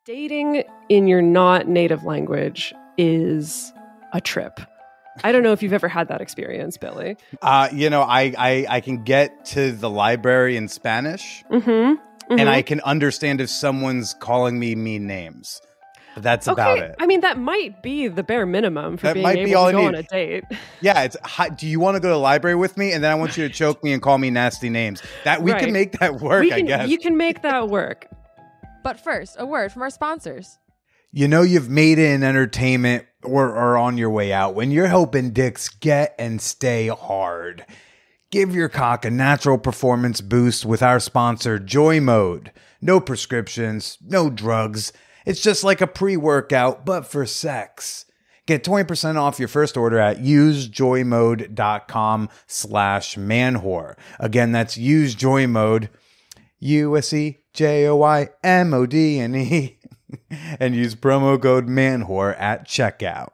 Dating in your not native language is a trip. I don't know if you've ever had that experience, Billy. I can get to the library in Spanish, and I can understand if someone's calling me mean names. But that's about it. I mean, that might be the bare minimum for That being might able be all to I go need. on a date. Yeah, it's do you want to go to the library with me? And then I want you to choke me and call me nasty names. That we can make that work, I guess. You can make that work. But first, a word from our sponsors. You know you've made it in entertainment or are on your way out when you're helping dicks get and stay hard. Give your cock a natural performance boost with our sponsor, Joy Mode. No prescriptions, no drugs. It's just like a pre-workout, but for sex. Get 20% off your first order at usejoymode.com/manwhore. Again, that's usejoymode, USEJOYMODNE, and use promo code manwhore at checkout.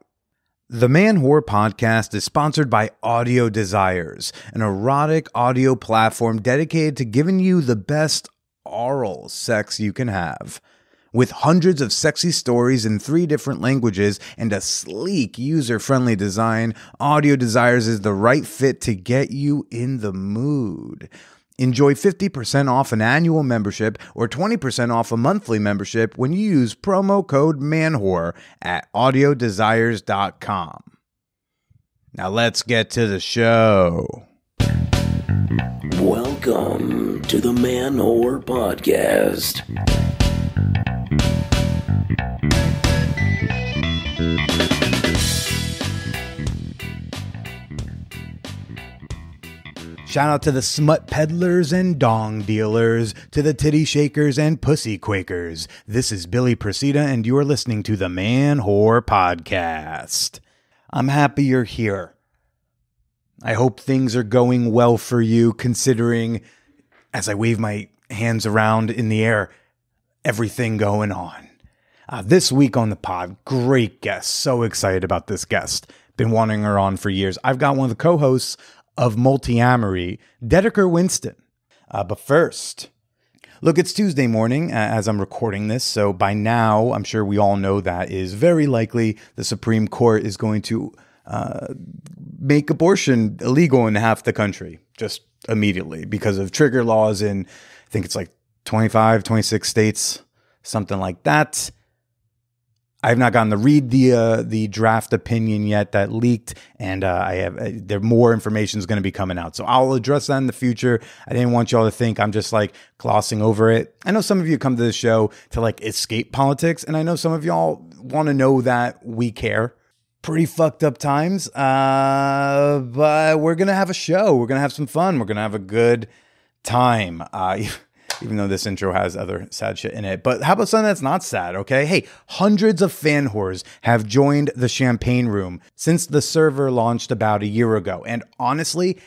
The Man Whore podcast is sponsored by Audio Desires, an erotic audio platform dedicated to giving you the best oral sex you can have. With hundreds of sexy stories in 3 different languages and a sleek, user-friendly design, Audio Desires is the right fit to get you in the mood. Enjoy 50% off an annual membership or 20% off a monthly membership when you use promo code MANWHORE at audiodesires.com. Now let's get to the show. Welcome to the Man Whore Podcast. Shout out to the smut peddlers and dong dealers, to the titty shakers and pussy quakers. This is Billy Procida, and you're listening to the Man Whore Podcast. I'm happy you're here. I hope things are going well for you, considering, as I wave my hands around in the air, everything going on. This week on the pod, great guest. So excited about this guest. Been wanting her on for years. I've got one of the co-hosts of Multiamory, Dedeker Winston. But first, look, it's Tuesday morning as I'm recording this, so by now, I'm sure we all know that is very likely the Supreme Court is going to make abortion illegal in half the country, just immediately, because of trigger laws in, I think it's like 25, 26 states, something like that. I have not gotten to read the draft opinion yet that leaked, and there more information is going to be coming out. So I'll address that in the future. I didn't want y'all to think I'm just like glossing over it. I know some of you come to this show to like escape politics, and I know some of y'all want to know that we care. Pretty fucked up times, but we're going to have a show. We're going to have some fun. We're going to have a good time. Even though this intro has other sad shit in it. But how about something that's not sad, okay? Hey, hundreds of fan whores have joined the Champagne Room since the server launched about a year ago. And honestly,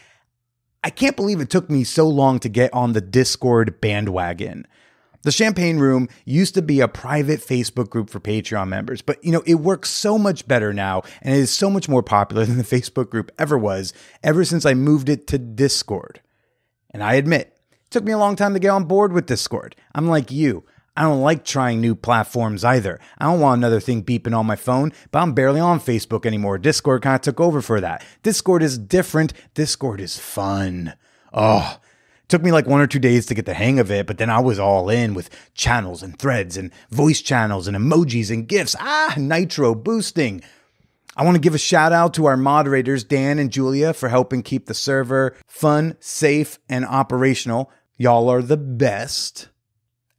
I can't believe it took me so long to get on the Discord bandwagon. The Champagne Room used to be a private Facebook group for Patreon members, but it works so much better now, and it is so much more popular than the Facebook group ever was, ever since I moved it to Discord. And I admit, took me a long time to get on board with Discord. I'm like you. I don't like trying new platforms either. I don't want another thing beeping on my phone, but I'm barely on Facebook anymore. Discord kind of took over for that. Discord is different. Discord is fun. Oh, it took me like 1 or 2 days to get the hang of it, but then I was all in with channels and threads and voice channels and emojis and GIFs. Nitro boosting. I want to give a shout out to our moderators, Dan and Julia, for helping keep the server fun, safe, and operational. Y'all are the best.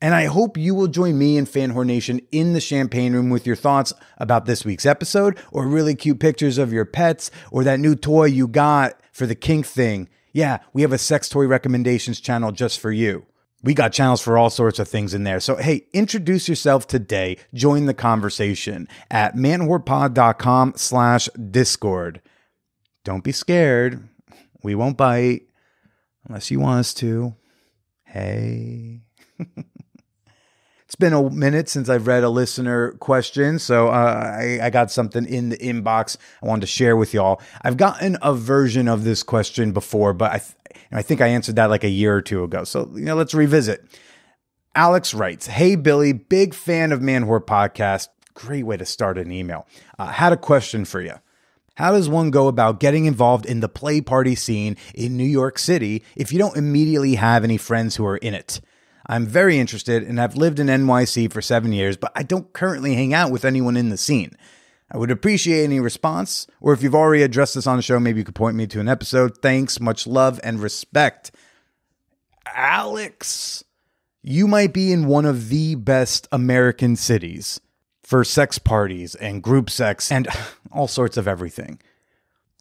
And I hope you will join me and Fan Whore Nation in the Champagne Room with your thoughts about this week's episode, or really cute pictures of your pets, or that new toy you got for the kink thing. Yeah, we have a sex toy recommendations channel just for you. We got channels for all sorts of things in there. So, hey, introduce yourself today. Join the conversation at manwhorepod.com/Discord. Don't be scared. We won't bite unless you want us to. Hey. It's been a minute since I've read a listener question, so I got something in the inbox I wanted to share with y'all. I've gotten a version of this question before, but I think I answered that like a year or two ago. So, let's revisit. Alex writes, "Hey, Billy, big fan of Man Whore Podcast." Great way to start an email. Had a question for you. How does one go about getting involved in the play party scene in New York City if you don't immediately have any friends who are in it? I'm very interested and have lived in NYC for 7 years, but I don't currently hang out with anyone in the scene. I would appreciate any response, or if you've already addressed this on the show, maybe you could point me to an episode. Thanks, much love and respect. Alex, you might be in one of the best American cities for sex parties and group sex and all sorts of everything.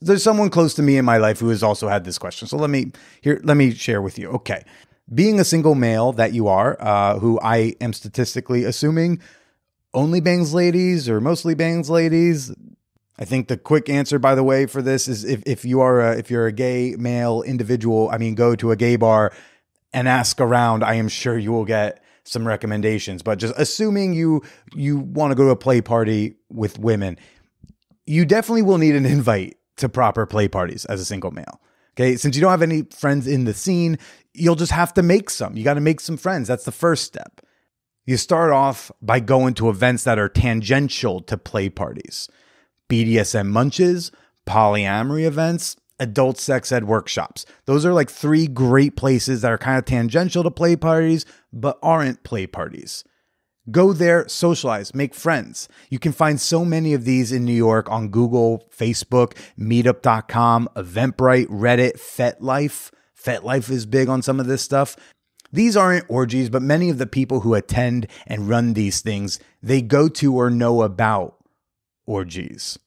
There's someone close to me in my life who has also had this question. So let me share with you. Okay. Being a single male that you are, who I am statistically assuming only bangs ladies or mostly bangs ladies. I think the quick answer, by the way, for this is if you're a gay male individual, go to a gay bar and ask around. I am sure you will get some recommendations, but just assuming you want to go to a play party with women, you definitely will need an invite to proper play parties as a single male. Okay. Since you don't have any friends in the scene, you'll just have to make some. You got to make some friends. That's the first step. You start off by going to events that are tangential to play parties. BDSM munches, polyamory events, adult sex ed workshops. Those are like 3 great places that are kind of tangential to play parties, but aren't play parties. Go there, socialize, make friends. You can find so many of these in New York on Google, Facebook, meetup.com, Eventbrite, Reddit, FetLife. FetLife is big on some of this stuff. These aren't orgies, but many of the people who attend and run these things, they go to or know about orgies.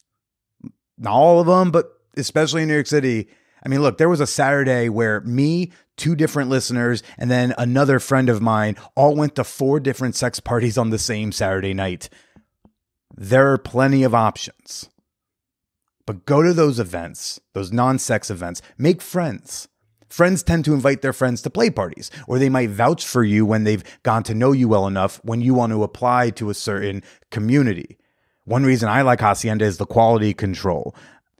Not all of them, but especially in New York City. Look, there was a Saturday where me, 2 different listeners, and then another friend of mine all went to 4 different sex parties on the same Saturday night. There are plenty of options. But go to those events, those non-sex events, make friends. Friends tend to invite their friends to play parties, or they might vouch for you when they've gotten to know you well enough when you want to apply to a certain community. One reason I like Hacienda is the quality control,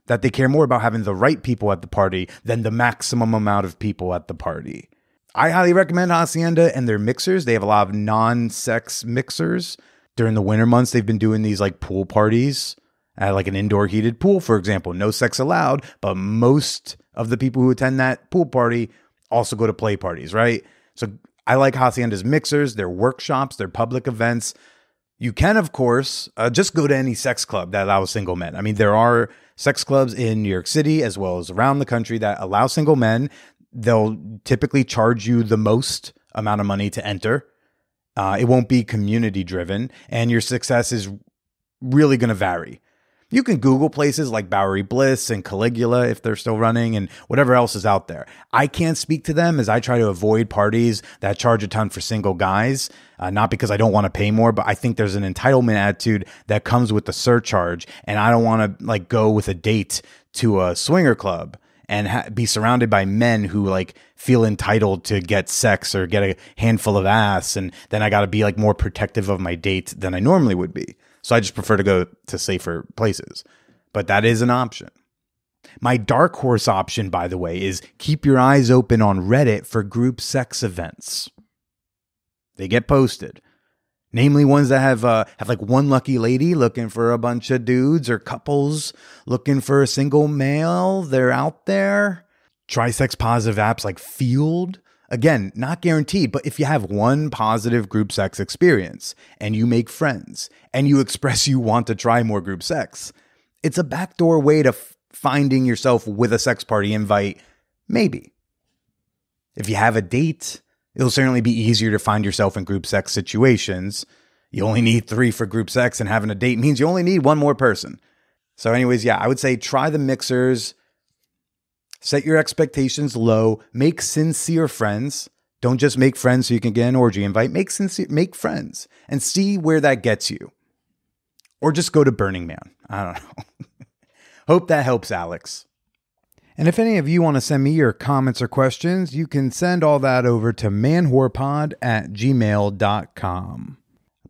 that they care more about having the right people at the party than the maximum amount of people at the party. I highly recommend Hacienda and their mixers. They have a lot of non-sex mixers. During the winter months, they've been doing these like pool parties at like an indoor heated pool, for example. No sex allowed, but most of the people who attend that pool party also go to play parties, right? So I like Hacienda's mixers, their workshops, their public events. You can, of course, just go to any sex club that allows single men. There are sex clubs in New York City as well as around the country that allow single men. They'll typically charge you the most amount of money to enter. It won't be community driven, and your success is really going to vary. You can Google places like Bowery Bliss and Caligula if they're still running and whatever else is out there. I can't speak to them as I try to avoid parties that charge a ton for single guys, not because I don't want to pay more, but I think there's an entitlement attitude that comes with the surcharge, and I don't want to go with a date to a swinger club and be surrounded by men who feel entitled to get sex or get a handful of ass, and then I got to be more protective of my date than I normally would be. So I just prefer to go to safer places. But that is an option. My dark horse option, by the way, is keep your eyes open on Reddit for group sex events. They get posted. Namely ones that have one lucky lady looking for a bunch of dudes, or couples looking for a single male. They're out there. Try sex positive apps like Field. Again, not guaranteed, but if you have one positive group sex experience and you make friends and you express you want to try more group sex, it's a backdoor way to finding yourself with a sex party invite, maybe. If you have a date, it'll certainly be easier to find yourself in group sex situations. You only need 3 for group sex, and having a date means you only need 1 more person. So anyways, I would say try the mixers. Set your expectations low. Make sincere friends. Don't just make friends so you can get an orgy invite. Make friends and see where that gets you. Or just go to Burning Man. I don't know. Hope that helps, Alex. And if any of you want to send me your comments or questions, you can send all that over to manwhorepod@gmail.com.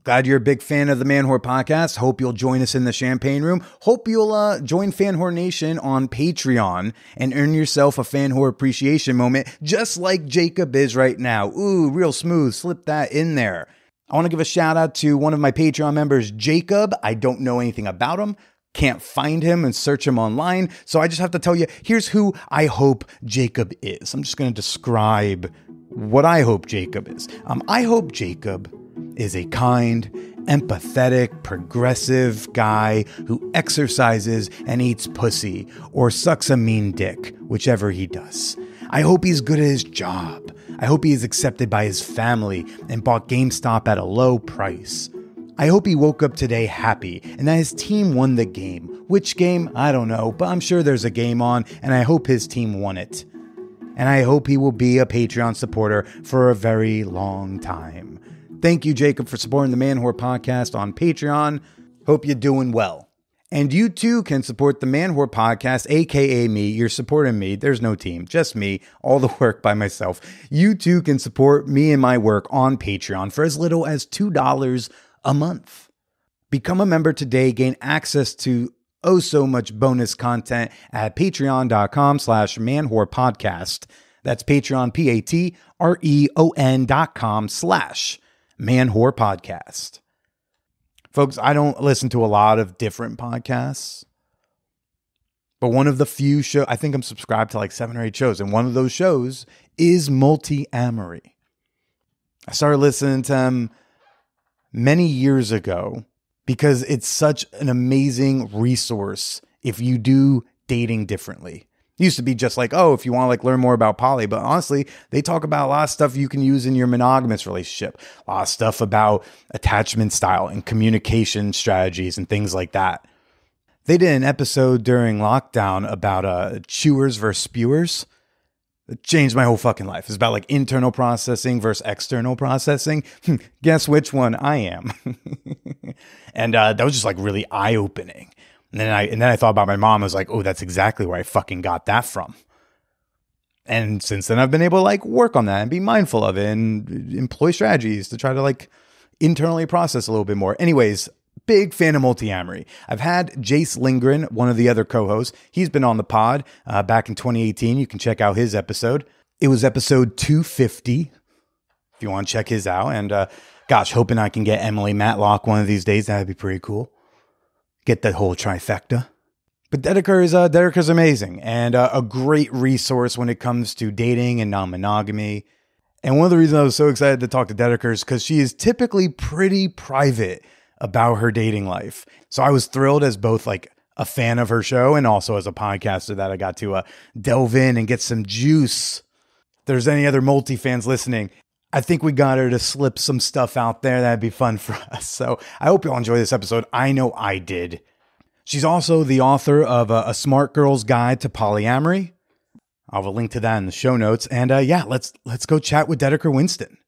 Glad you're a big fan of the Man Whore podcast. Hope you'll join us in the champagne room. Hope you'll join Fan Whore Nation on Patreon and earn yourself a Fan Whore appreciation moment, just like Jacob is right now. Ooh, real smooth. Slip that in there. I want to give a shout out to one of my Patreon members, Jacob. I don't know anything about him. Can't find him and search him online. So I just have to tell you, here's who I hope Jacob is. I'm just going to describe what I hope Jacob is. I hope Jacob is a kind, empathetic, progressive guy who exercises and eats pussy or sucks a mean dick, whichever he does. I hope he's good at his job. I hope he is accepted by his family and bought GameStop at a low price. I hope he woke up today happy and that his team won the game. Which game? I don't know, but I'm sure there's a game on and I hope his team won it. And I hope he will be a Patreon supporter for a very long time. Thank you, Jacob, for supporting the Man Whore podcast on Patreon. Hope you're doing well. And you too can support the Man Whore podcast, aka me. You're supporting me. There's no team, just me, all the work by myself. You too can support me and my work on Patreon for as little as $2 a month. Become a member today, gain access to oh so much bonus content at patreon.com/manwhorepodcast. That's Patreon, patreon.com/manwhorepodcast. Folks, I don't listen to a lot of different podcasts, but one of the few shows, I think I'm subscribed to like 7 or 8 shows, and one of those shows is Multiamory. I started listening to them many years ago because it's such an amazing resource if you do dating differently. It used to be just like, oh, if you want to like learn more about poly, but honestly, they talk about a lot of stuff you can use in your monogamous relationship, a lot of stuff about attachment style and communication strategies and things like that. They did an episode during lockdown about chewers versus spewers. It changed my whole fucking life. It's about like internal processing versus external processing. Guess which one I am. And that was just like really eye-opening. And then I thought about my mom. I was like, oh, that's exactly where I fucking got that from. And since then, I've been able to like work on that and be mindful of it and employ strategies to try to like internally process a little bit more. Anyways, big fan of Multiamory. I've had Jace Lindgren, one of the other co-hosts. He's been on the pod back in 2018. You can check out his episode. It was episode 250 if you want to check his out. And gosh, hoping I can get Emily Matlock one of these days. That'd be pretty cool. Get that whole trifecta. But Dedeker's amazing and a great resource when it comes to dating and non-monogamy. And one of the reasons I was so excited to talk to Dedeker is because she is typically pretty private about her dating life. So I was thrilled as both like a fan of her show and also as a podcaster that I got to delve in and get some juice. If there's any other multi fans listening, I think we got her to slip some stuff out there that'd be fun for us. So I hope you'll enjoy this episode. I know I did. She's also the author of A Smart Girl's Guide to Polyamory. I'll have a link to that in the show notes. And yeah, let's go chat with Dedeker Winston.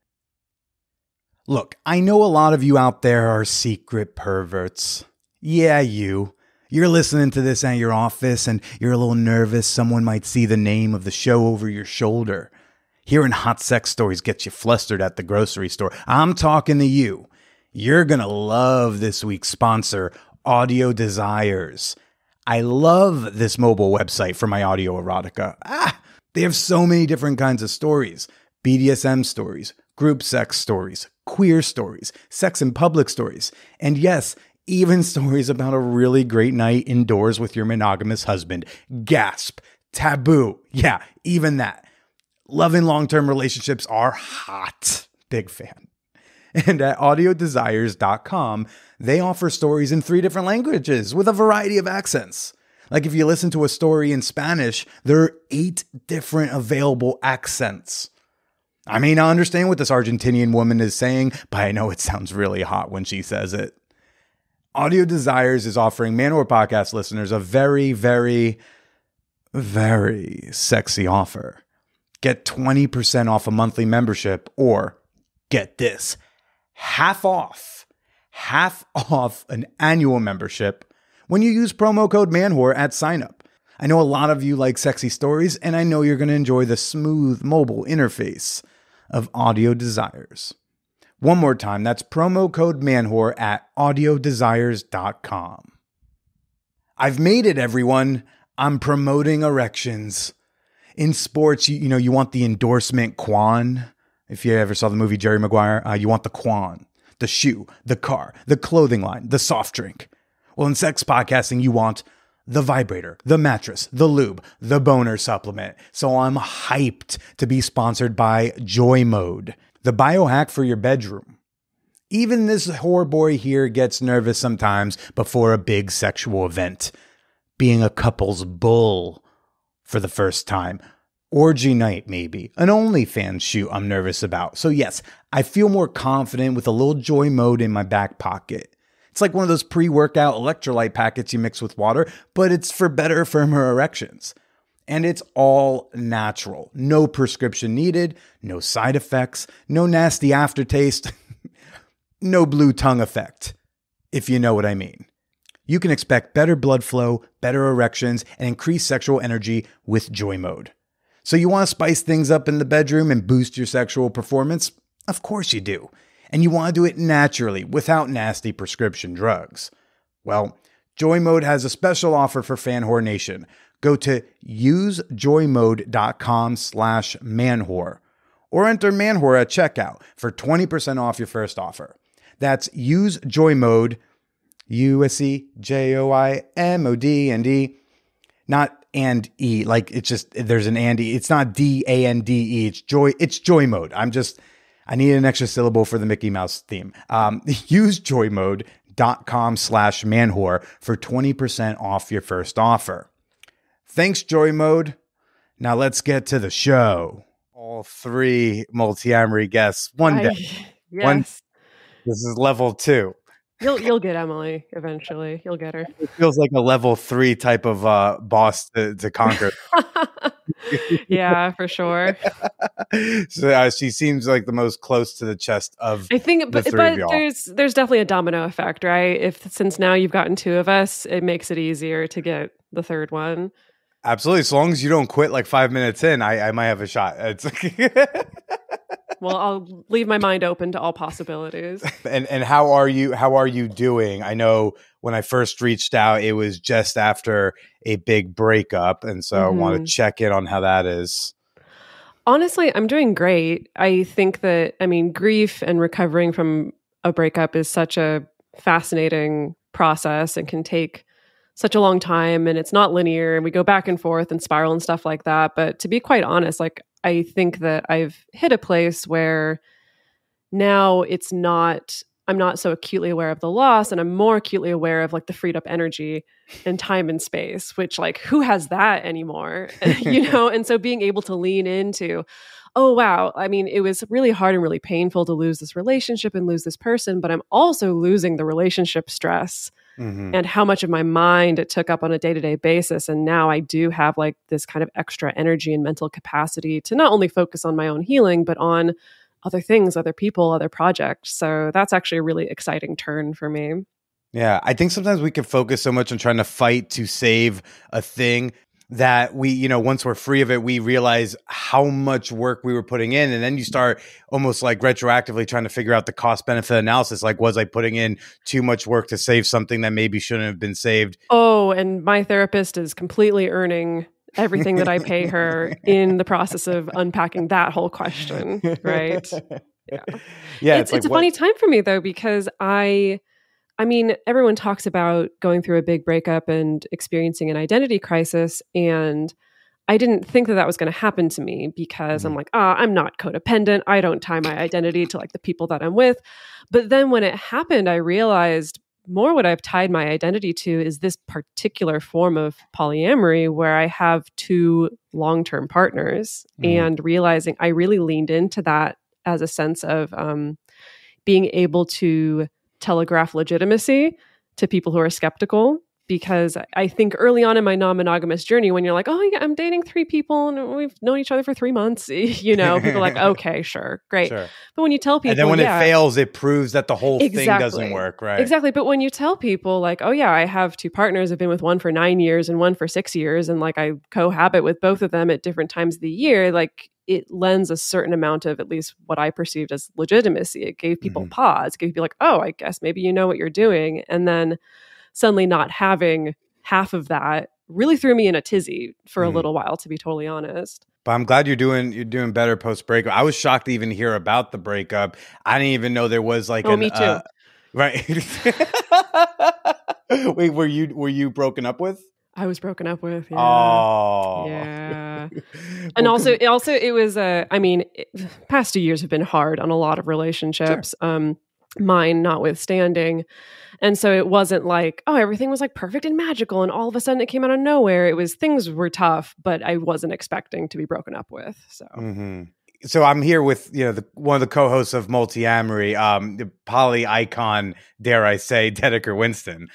Look, I know a lot of you out there are secret perverts. Yeah, you. You're listening to this at your office and you're a little nervous. Someone might see the name of the show over your shoulder. Hearing hot sex stories gets you flustered at the grocery store. I'm talking to you. You're going to love this week's sponsor, Audio Desires. I love this mobile website for my audio erotica. They have so many different kinds of stories. BDSM stories, group sex stories, queer stories, sex in public stories, and yes, even stories about a really great night indoors with your monogamous husband. Gasp. Taboo. Yeah, even that. Loving long-term relationships are hot. Big fan. And at audiodesires.com, they offer stories in 3 different languages with a variety of accents. Like if you listen to a story in Spanish, there are 8 different available accents. I may not understand what this Argentinian woman is saying, but I know it sounds really hot when she says it. Audio Desires is offering Man Whore podcast listeners a very, very, very sexy offer. Get 20% off a monthly membership, or get this, half off an annual membership when you use promo code MANWHORE at signup. I know a lot of you like sexy stories, and I know you're going to enjoy the smooth mobile interface of Audio Desires. One more time, that's promo code MANWHORE at audiodesires.com. I've made it, everyone. I'm promoting erections. In sports, you want the endorsement quan. If you ever saw the movie Jerry Maguire, you want the quan, the shoe, the car, the clothing line, the soft drink. Well, in sex podcasting, you want the vibrator, the mattress, the lube, the boner supplement. So I'm hyped to be sponsored by Joy Mode, the biohack for your bedroom. Even this whore boy here gets nervous sometimes before a big sexual event. Being a couple's bull for the first time. Orgy night, maybe. An OnlyFans shoot I'm nervous about. So yes, I feel more confident with a little Joy Mode in my back pocket. It's like one of those pre-workout electrolyte packets you mix with water, but it's for better, firmer erections. And it's all natural. No prescription needed, no side effects, no nasty aftertaste, no blue tongue effect, if you know what I mean. You can expect better blood flow, better erections, and increased sexual energy with Joy Mode. So you want to spice things up in the bedroom and boost your sexual performance? Of course you do. And you want to do it naturally, without nasty prescription drugs. Well, Joy Mode has a special offer for Fan Whore Nation. Go to usejoymode.com/manwhore or enter manwhore at checkout for 20% off your first offer. That's usejoymode, USEJOYMODE, not and E, like it's just, there's an and E. It's not DANDE, it's Joy Mode. I need an extra syllable for the Mickey Mouse theme. Use joymode.com/manwhore for 20% off your first offer. Thanks, Joy Mode. Now let's get to the show. All three Multiamory guests. Yes. This is level 2. You'll get Emily eventually. You'll get her. It feels like a level 3 type of boss to conquer. Yeah, for sure. So she seems like the most close to the chest of I think, the three of y'all. there's definitely a domino effect, right? Since now you've gotten 2 of us, it makes it easier to get the third one. Absolutely. As long as you don't quit like 5 minutes in, I might have a shot. It's Well, I'll leave my mind open to all possibilities. And how are you doing? I know when I first reached out, it was just after a big breakup. And so I want to check in on how that is. Honestly, I'm doing great. I think that, grief and recovering from a breakup is such a fascinating process and can take such a long time, and it's not linear, and we go back and forth and spiral and stuff like that. But to be quite honest, I think that I've hit a place where now I'm not so acutely aware of the loss, and I'm more acutely aware of the freed up energy and time and space, which who has that anymore? And so being able to lean into, oh, wow. It was really hard and really painful to lose this relationship and lose this person, but I'm also losing the relationship stress and how much of my mind it took up on a day-to-day basis. And now I do have this kind of extra energy and mental capacity to not only focus on my own healing, but on other things, other people, other projects. So that's actually a really exciting turn for me. Yeah. I think sometimes we can focus so much on trying to fight to save a thing that we, once we're free of it, we realize how much work we were putting in. And then you start almost retroactively trying to figure out the cost benefit analysis. Was I putting in too much work to save something that maybe shouldn't have been saved? Oh, and my therapist is completely earning everything that I pay her in the process of unpacking that whole question. Right. Yeah. It's a funny time for me though, because everyone talks about going through a big breakup and experiencing an identity crisis. And I didn't think that was going to happen to me because I'm I'm not codependent. I don't tie my identity to the people that I'm with. But then when it happened, I realized more what I've tied my identity to is this particular form of polyamory where I have 2 long-term partners, and realizing I really leaned into that as a sense of being able to telegraph legitimacy to people who are skeptical. Because I think early on in my non-monogamous journey, when you're oh yeah, I'm dating 3 people and we've known each other for 3 months, people are okay, sure, great. Sure. But when you tell people, and then when it fails, it proves that the whole thing doesn't work, right? Exactly. But when you tell people oh yeah, I have 2 partners, I've been with one for 9 years and one for 6 years, and I cohabit with both of them at different times of the year, it lends a certain amount of, at least what I perceived as legitimacy. It gave people pause, it gave people like, oh, I guess maybe you know what you're doing. And then suddenly not having half of that really threw me in a tizzy for a little while, to be totally honest. But I'm glad you're doing better post breakup. I was shocked to even hear about the breakup. I didn't even know there was like me too. Right. Wait, were you broken up with? I was broken up with. Yeah. Oh. Yeah. And also it was past 2 years have been hard on a lot of relationships. Sure. Mine notwithstanding. And so it wasn't like, oh, everything was like perfect and magical, and all of a sudden it came out of nowhere. It was, things were tough, but I wasn't expecting to be broken up with. So. Mm-hmm. So I'm here with, one of the co-hosts of Multiamory, the poly icon, dare I say, Dedeker Winston.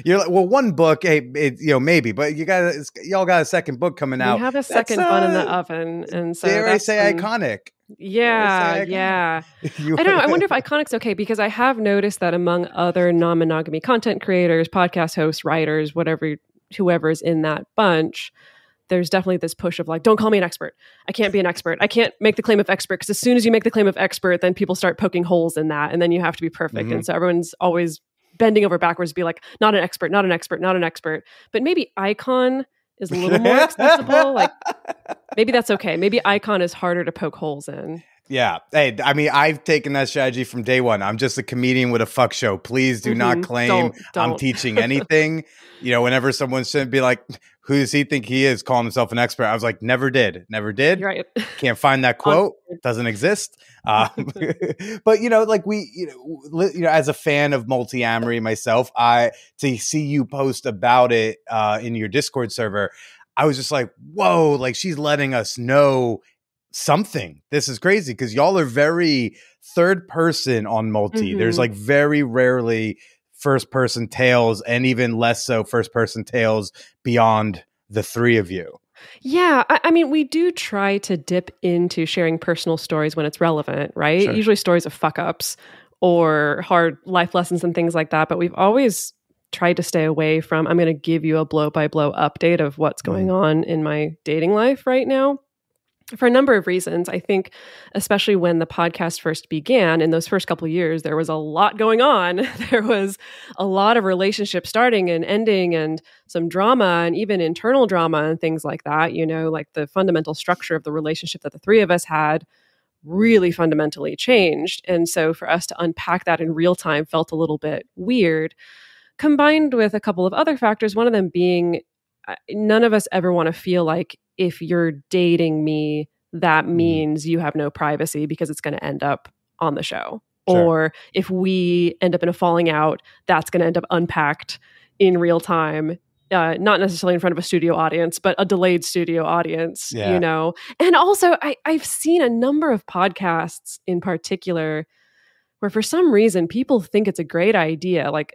You're like, well, one book, hey, maybe, but y'all got a second book coming out. We have a second bun in the oven, and so dare I say iconic. Yeah. I don't know. I wonder if iconic's okay, because I have noticed that among other non-monogamy content creators, podcast hosts, writers, whoever's in that bunch, there's definitely this push of like, don't call me an expert. I can't be an expert. I can't make the claim of expert, because as soon as you make the claim of expert, then people start poking holes in that, and then you have to be perfect. And so everyone's always bending over backwards to be like, not an expert, not an expert, not an expert. But maybe icon is a little more accessible. Like, maybe that's okay. Maybe icon is harder to poke holes in. Yeah. Hey, I mean, I've taken that strategy from day one. I'm just a comedian with a fuck show. Please do not claim don't. I'm teaching anything. Whenever someone should be like, who does he think he is, calling himself an expert? I was like, never did. You're right. Can't find that quote. Doesn't exist. But, like as a fan of Multiamory myself, to see you post about it in your Discord server, I was just like, whoa, like she's letting us know something. This is crazy, because y'all are very third person on Multi. There's like very rarely first person tales, and even less so first person tales beyond the three of you. Yeah. I mean, we do try to dip into sharing personal stories when it's relevant, right? Sure. Usually stories of fuck ups or hard life lessons and things like that. But we've always tried to stay away from, I'm going to give you a blow by blow update of what's going on in my dating life right now. For a number of reasons. I think, especially when the podcast first began, in those first couple of years, there was a lot going on. There was a lot of relationships starting and ending, and some drama, and even internal drama and things like that. Like the fundamental structure of the relationship that the three of us had really fundamentally changed. And so for us to unpack that in real time felt a little bit weird, combined with a couple of other factors, one of them being none of us ever want to feel like if you're dating me, that means you have no privacy, because it's going to end up on the show. Sure. Or if we end up in a falling out, that's going to end up unpacked in real time. Not necessarily in front of a studio audience, but a delayed studio audience, And also I've seen a number of podcasts in particular where for some reason people think it's a great idea. Like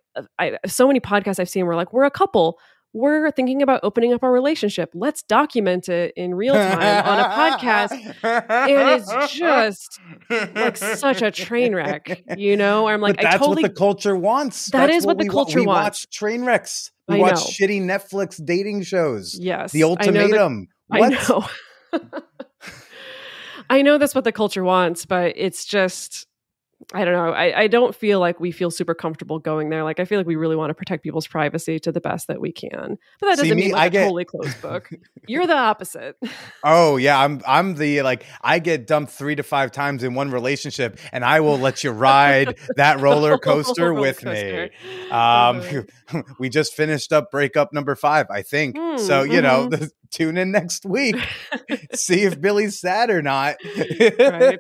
so many podcasts I've seen where like, we're a couple, we're thinking about opening up our relationship. Let's document it in real time on a podcast. And it's just like such a train wreck, I'm like, but that's what the culture wants. That is what the culture wants. We watch train wrecks. We watch shitty Netflix dating shows. Yes. The Ultimatum. I know. I know that's what the culture wants, but it's just, I don't know. I don't feel like we feel super comfortable going there. Like, I feel like we really want to protect people's privacy to the best that we can. But that doesn't mean like a totally closed book. You're the opposite. Oh yeah, I'm the like, I get dumped 3 to 5 times in one relationship, and I will let you ride that roller coaster with me. We just finished up breakup number 5, I think. So tune in next week. See if Billy's sad or not. Right.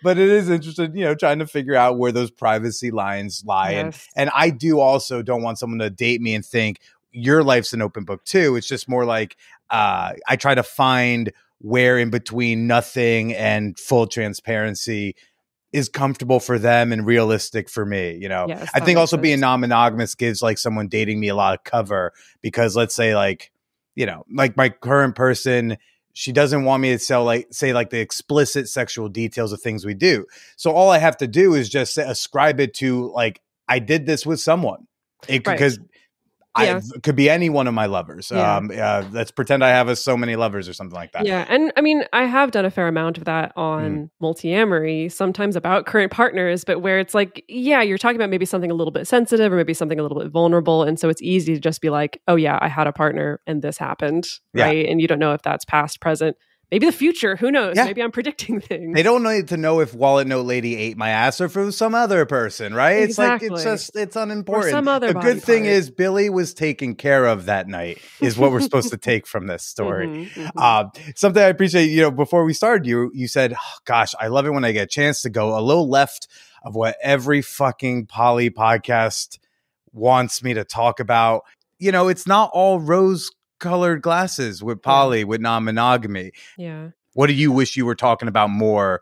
But it is interesting, trying to figure out where those privacy lines lie. Yes. And I do also don't want someone to date me and think your life's an open book too. It's just more like I try to find where in between nothing and full transparency is comfortable for them and realistic for me. Yes, I think also being non-monogamous gives like someone dating me a lot of cover, because let's say like my current person, she doesn't want me to say the explicit sexual details of things we do. So all I have to do is just ascribe it to like, I did this with someone, because Could be any one of my lovers. Let's pretend I have so many lovers or something like that. Yeah. And I mean, I have done a fair amount of that on Multiamory, sometimes about current partners, but where it's like, yeah, you're talking about maybe something a little bit sensitive or maybe something a little bit vulnerable. And so it's easy to just be like, oh yeah, I had a partner and this happened. Right. And you don't know if that's past, present, maybe the future. Who knows? Maybe I'm predicting things. They don't need to know if Wallet Note Lady ate my ass or for some other person, right? Exactly. It's like, it's unimportant. Or some other the good thing is Billy was taken care of that night is what we're supposed to take from this story. Something I appreciate, before we started, you said, oh, gosh, I love it when I get a chance to go a little left of what every fucking poly podcast wants me to talk about. It's not all rose-colored glasses with poly, with non-monogamy. Yeah. What do you wish you were talking about more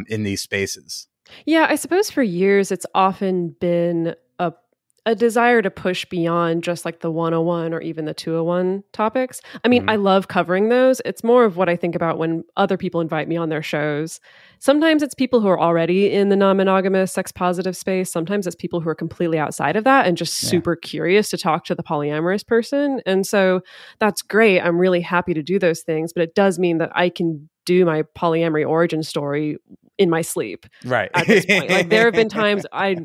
in these spaces? Yeah, I suppose for years it's often been a desire to push beyond just like the 101 or even the 201 topics. I mean, I love covering those. It's more of what I think about when other people invite me on their shows. Sometimes it's people who are already in the non-monogamous, sex-positive space. Sometimes it's people who are completely outside of that and just super curious to talk to the polyamorous person. And so that's great. I'm really happy to do those things, but it does mean that I can do my polyamory origin story in my sleep. Right. At this point. Like there have been times I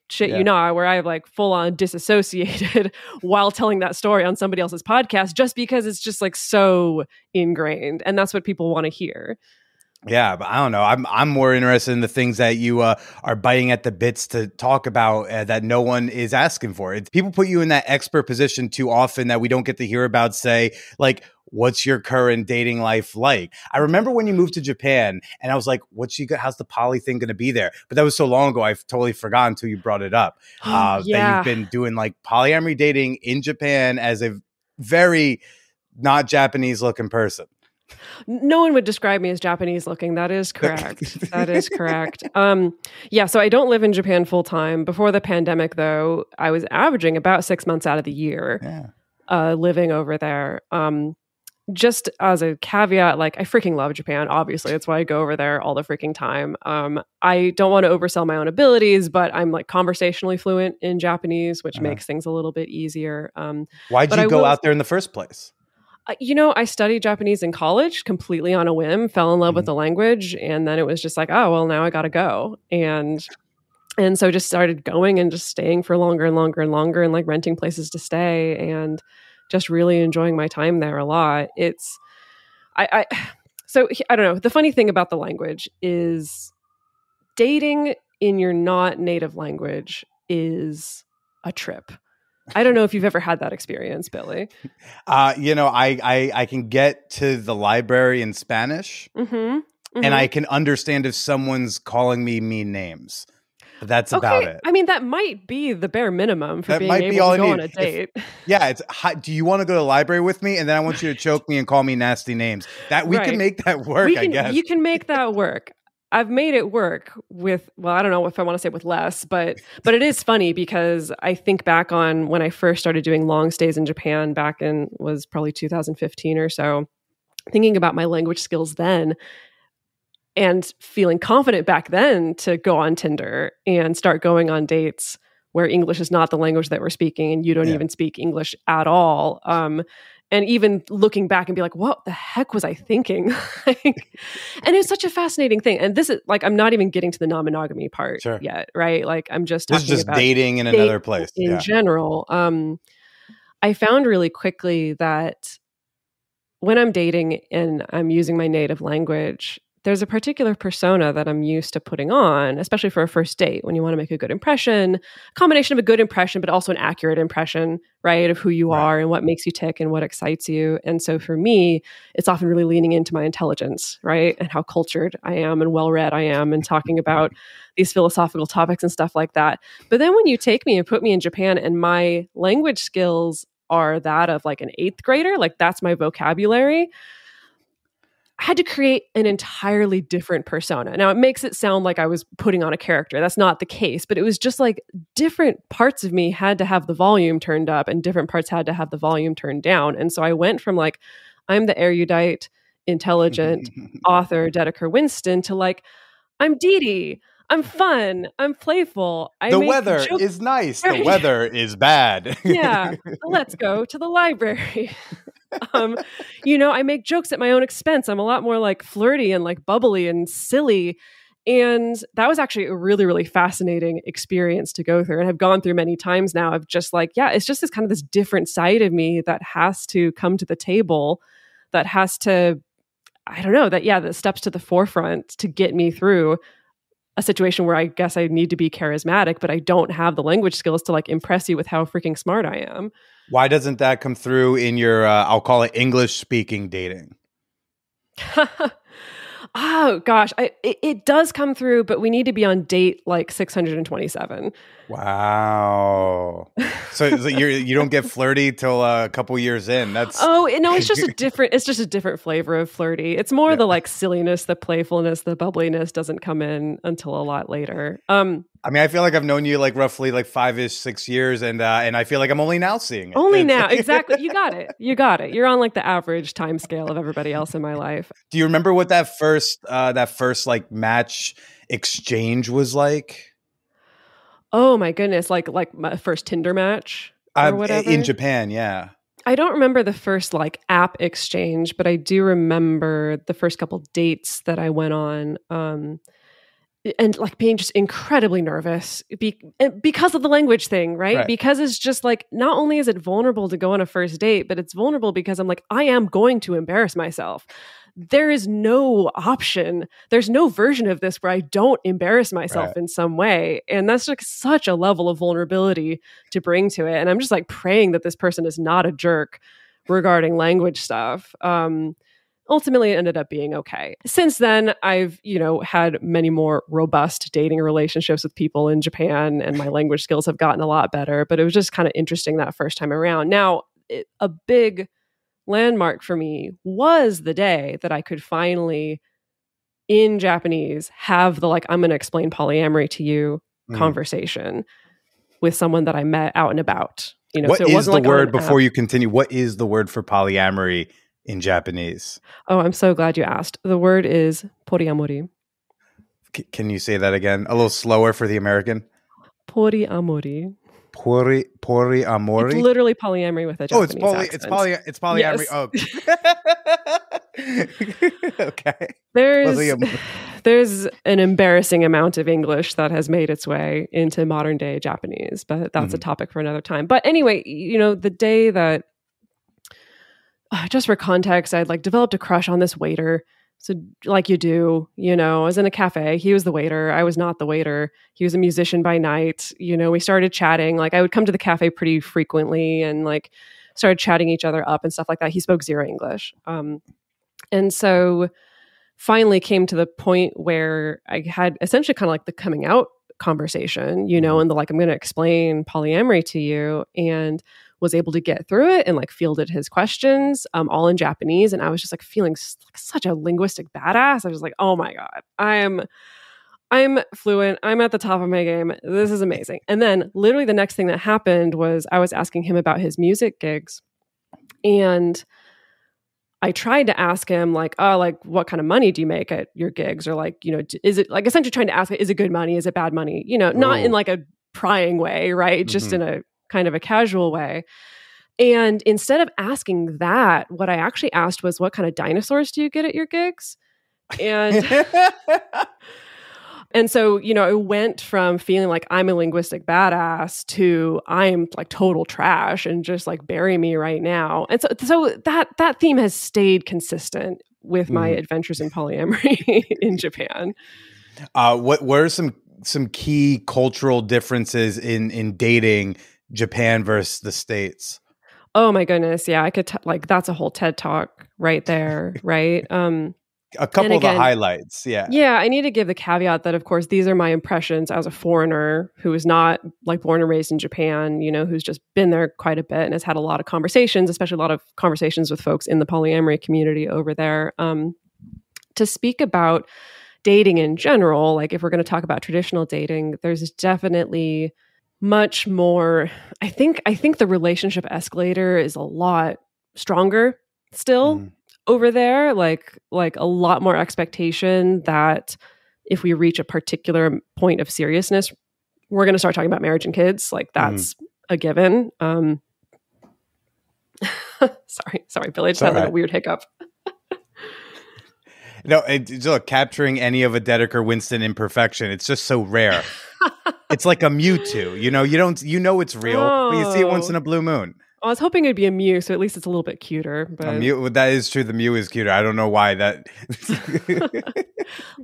shit you not, where I've like full on disassociated while telling that story on somebody else's podcast just because it's just like so ingrained. And that's what people want to hear. Yeah, but I don't know. I'm more interested in the things that you are biting at the bits to talk about that no one is asking for. People put you in that expert position too often that we don't get to hear about, say, like, what's your current dating life like? I remember when you moved to Japan and I was like, how's the poly thing going to be there? But that was so long ago, I've totally forgotten until you brought it up. That you've been doing like polyamory dating in Japan as a very not Japanese looking person. No one would describe me as Japanese looking. That is correct. That is correct. So I don't live in Japan full time. Before the pandemic, though, I was averaging about 6 months out of the year living over there. Just as a caveat, like I freaking love Japan. Obviously, that's why I go over there all the freaking time. I don't want to oversell my own abilities, but I'm like conversationally fluent in Japanese, which makes things a little bit easier. Why'd you go out there in the first place? I studied Japanese in college completely on a whim, fell in love with the language. And then it was just like, oh, well, now I got to go. And so just started going and just staying for longer and longer and longer and like renting places to stay and just really enjoying my time there a lot. So I don't know. The funny thing about the language is dating in your not native language is a trip. I don't know if you've ever had that experience, Billy. I can get to the library in Spanish and I can understand if someone's calling me mean names. But that's about it. I mean, that might be the bare minimum for being able to go on a date. It's do you want to go to the library with me? And then I want you to choke me and call me nasty names. That we can make that work, I guess. You can make that work. I've made it work with, well, I don't know if I want to say with less, but it is funny because I think back on when I first started doing long stays in Japan back in was probably 2015 or so, thinking about my language skills then and feeling confident back then to go on Tinder and start going on dates where English is not the language that we're speaking and you don't even speak English at all. And even looking back and be like, what the heck was I thinking? And it's such a fascinating thing. And this is like, I'm not even getting to the non-monogamy part yet, right? Like I'm just talking about dating in another place. In general, I found really quickly that when I'm dating and I'm using my native language, there's a particular persona that I'm used to putting on, especially for a first date when you want to make a good impression, a combination of a good impression, but also an accurate impression, right, of who you are and what makes you tick and what excites you. And so for me, it's often really leaning into my intelligence, right, and how cultured I am and well-read I am and talking about these philosophical topics and stuff like that. But then when you take me and put me in Japan and my language skills are that of like an 8th grader, like that's my vocabulary, I had to create an entirely different persona. Now, it makes it sound like I was putting on a character. That's not the case, but it was just like different parts of me had to have the volume turned up and different parts had to have the volume turned down. And so I went from like, I'm the erudite, intelligent author, Dedeker Winston, to like, I'm Dee Dee. I'm fun. I'm playful. The weather is nice. The weather is bad. Yeah. Let's go to the library. I make jokes at my own expense. I'm a lot more like flirty and like bubbly and silly. And that was actually a really, really fascinating experience to go through, and I've gone through many times now of just like, yeah, it's just this kind of this different side of me that has to come to the table, that has to, I don't know, that steps to the forefront to get me through a situation where I guess I need to be charismatic, but I don't have the language skills to like impress you with how freaking smart I am. Why doesn't that come through in your, I'll call it English speaking dating? Oh gosh, it does come through, but we need to be on date like 627. Wow. So you don't get flirty till a couple years in. That's it's just a different flavor of flirty. It's more the like silliness, the playfulness, the bubbliness doesn't come in until a lot later. I mean, I feel like I've known you like roughly like 5-ish, 6 years, and I feel like I'm only now seeing it. Exactly. You got it. You're on like the average time scale of everybody else in my life. Do you remember what that first like match exchange was like? Oh my goodness, like my first Tinder match or whatever? In Japan, yeah. I don't remember the first like app exchange, but I do remember the first couple dates that I went on. And like being just incredibly nervous because of the language thing, right? Because it's just like, not only is it vulnerable to go on a first date, but it's vulnerable because I'm like, I am going to embarrass myself. There is no option. There's no version of this where I don't embarrass myself in some way. And that's like such a level of vulnerability to bring to it. And I'm just like praying that this person is not a jerk regarding language stuff. Ultimately, it ended up being okay. Since then, I've, had many more robust dating relationships with people in Japan, and my language skills have gotten a lot better. But it was just kind of interesting that first time around. Now, a big landmark for me was the day that I could finally, in Japanese, have the like, I'm going to explain polyamory to you conversation with someone that I met out and about. What is the word, before you continue, what is the word for polyamory in Japanese? Oh, I'm so glad you asked. The word is Multiamory. Can you say that again? A little slower for the American? Multiamory. Polyamory? It's literally polyamory with a Japanese accent. It's polyamory. Yes. Oh. Okay. There's an embarrassing amount of English that has made its way into modern day Japanese, but that's a topic for another time. But anyway, the day that, just for context, I'd like developed a crush on this waiter. So like you do, I was in a cafe. He was the waiter. I was not the waiter. He was a musician by night. We started chatting. Like I would come to the cafe pretty frequently and like started chatting each other up and stuff like that. He spoke zero English. And so finally came to the point where I had essentially kind of like the coming out conversation, and the like, I'm going to explain polyamory to you, and was able to get through it and like fielded his questions all in Japanese. And I was just like feeling such a linguistic badass. I was like, oh my God, I'm fluent. I'm at the top of my game. This is amazing. And then literally the next thing that happened was I was asking him about his music gigs. And I tried to ask him like, oh, like what kind of money do you make at your gigs? Or like, is it like essentially trying to ask, is it good money? Is it bad money? Not in like a prying way, right? Just in a kind of a casual way. And instead of asking that, what I actually asked was, what kind of dinosaurs do you get at your gigs? And and so, it went from feeling like I'm a linguistic badass to I'm like total trash and just like bury me right now. And so that theme has stayed consistent with my adventures in polyamory in Japan. What are some key cultural differences in dating Japan versus the States? Oh my goodness. Yeah. I could that's a whole TED talk right there. Right. A couple of the highlights. Yeah. Yeah. I need to give the caveat that of course, these are my impressions as a foreigner who is not like born and raised in Japan, who's just been there quite a bit and has had a lot of conversations, especially a lot of conversations with folks in the polyamory community over there. To speak about dating in general, like if we're going to talk about traditional dating, there's definitely much more. I think the relationship escalator is a lot stronger still over there. Like a lot more expectation that if we reach a particular point of seriousness, we're going to start talking about marriage and kids. Like that's a given. Sorry, Billy, I just had like a weird hiccup. No, look, capturing any of a Dedeker Winston imperfection, it's just so rare. It's like a Mewtwo, you know it's real, but you see it once in a blue moon. I was hoping it'd be a Mew, so at least it's a little bit cuter. But Mew, that is true. The Mew is cuter. I don't know why that.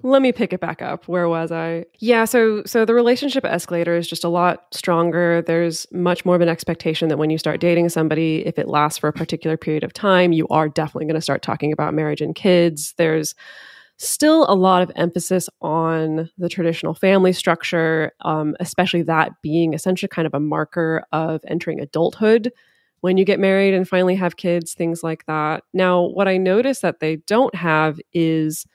Let me pick it back up. Where was I? Yeah, so the relationship escalator is just a lot stronger. There's much more of an expectation that when you start dating somebody, if it lasts for a particular period of time, you are definitely going to start talking about marriage and kids. There's still a lot of emphasis on the traditional family structure, especially that being essentially kind of a marker of entering adulthood when you get married and finally have kids, things like that. Now, what I notice that they don't have is,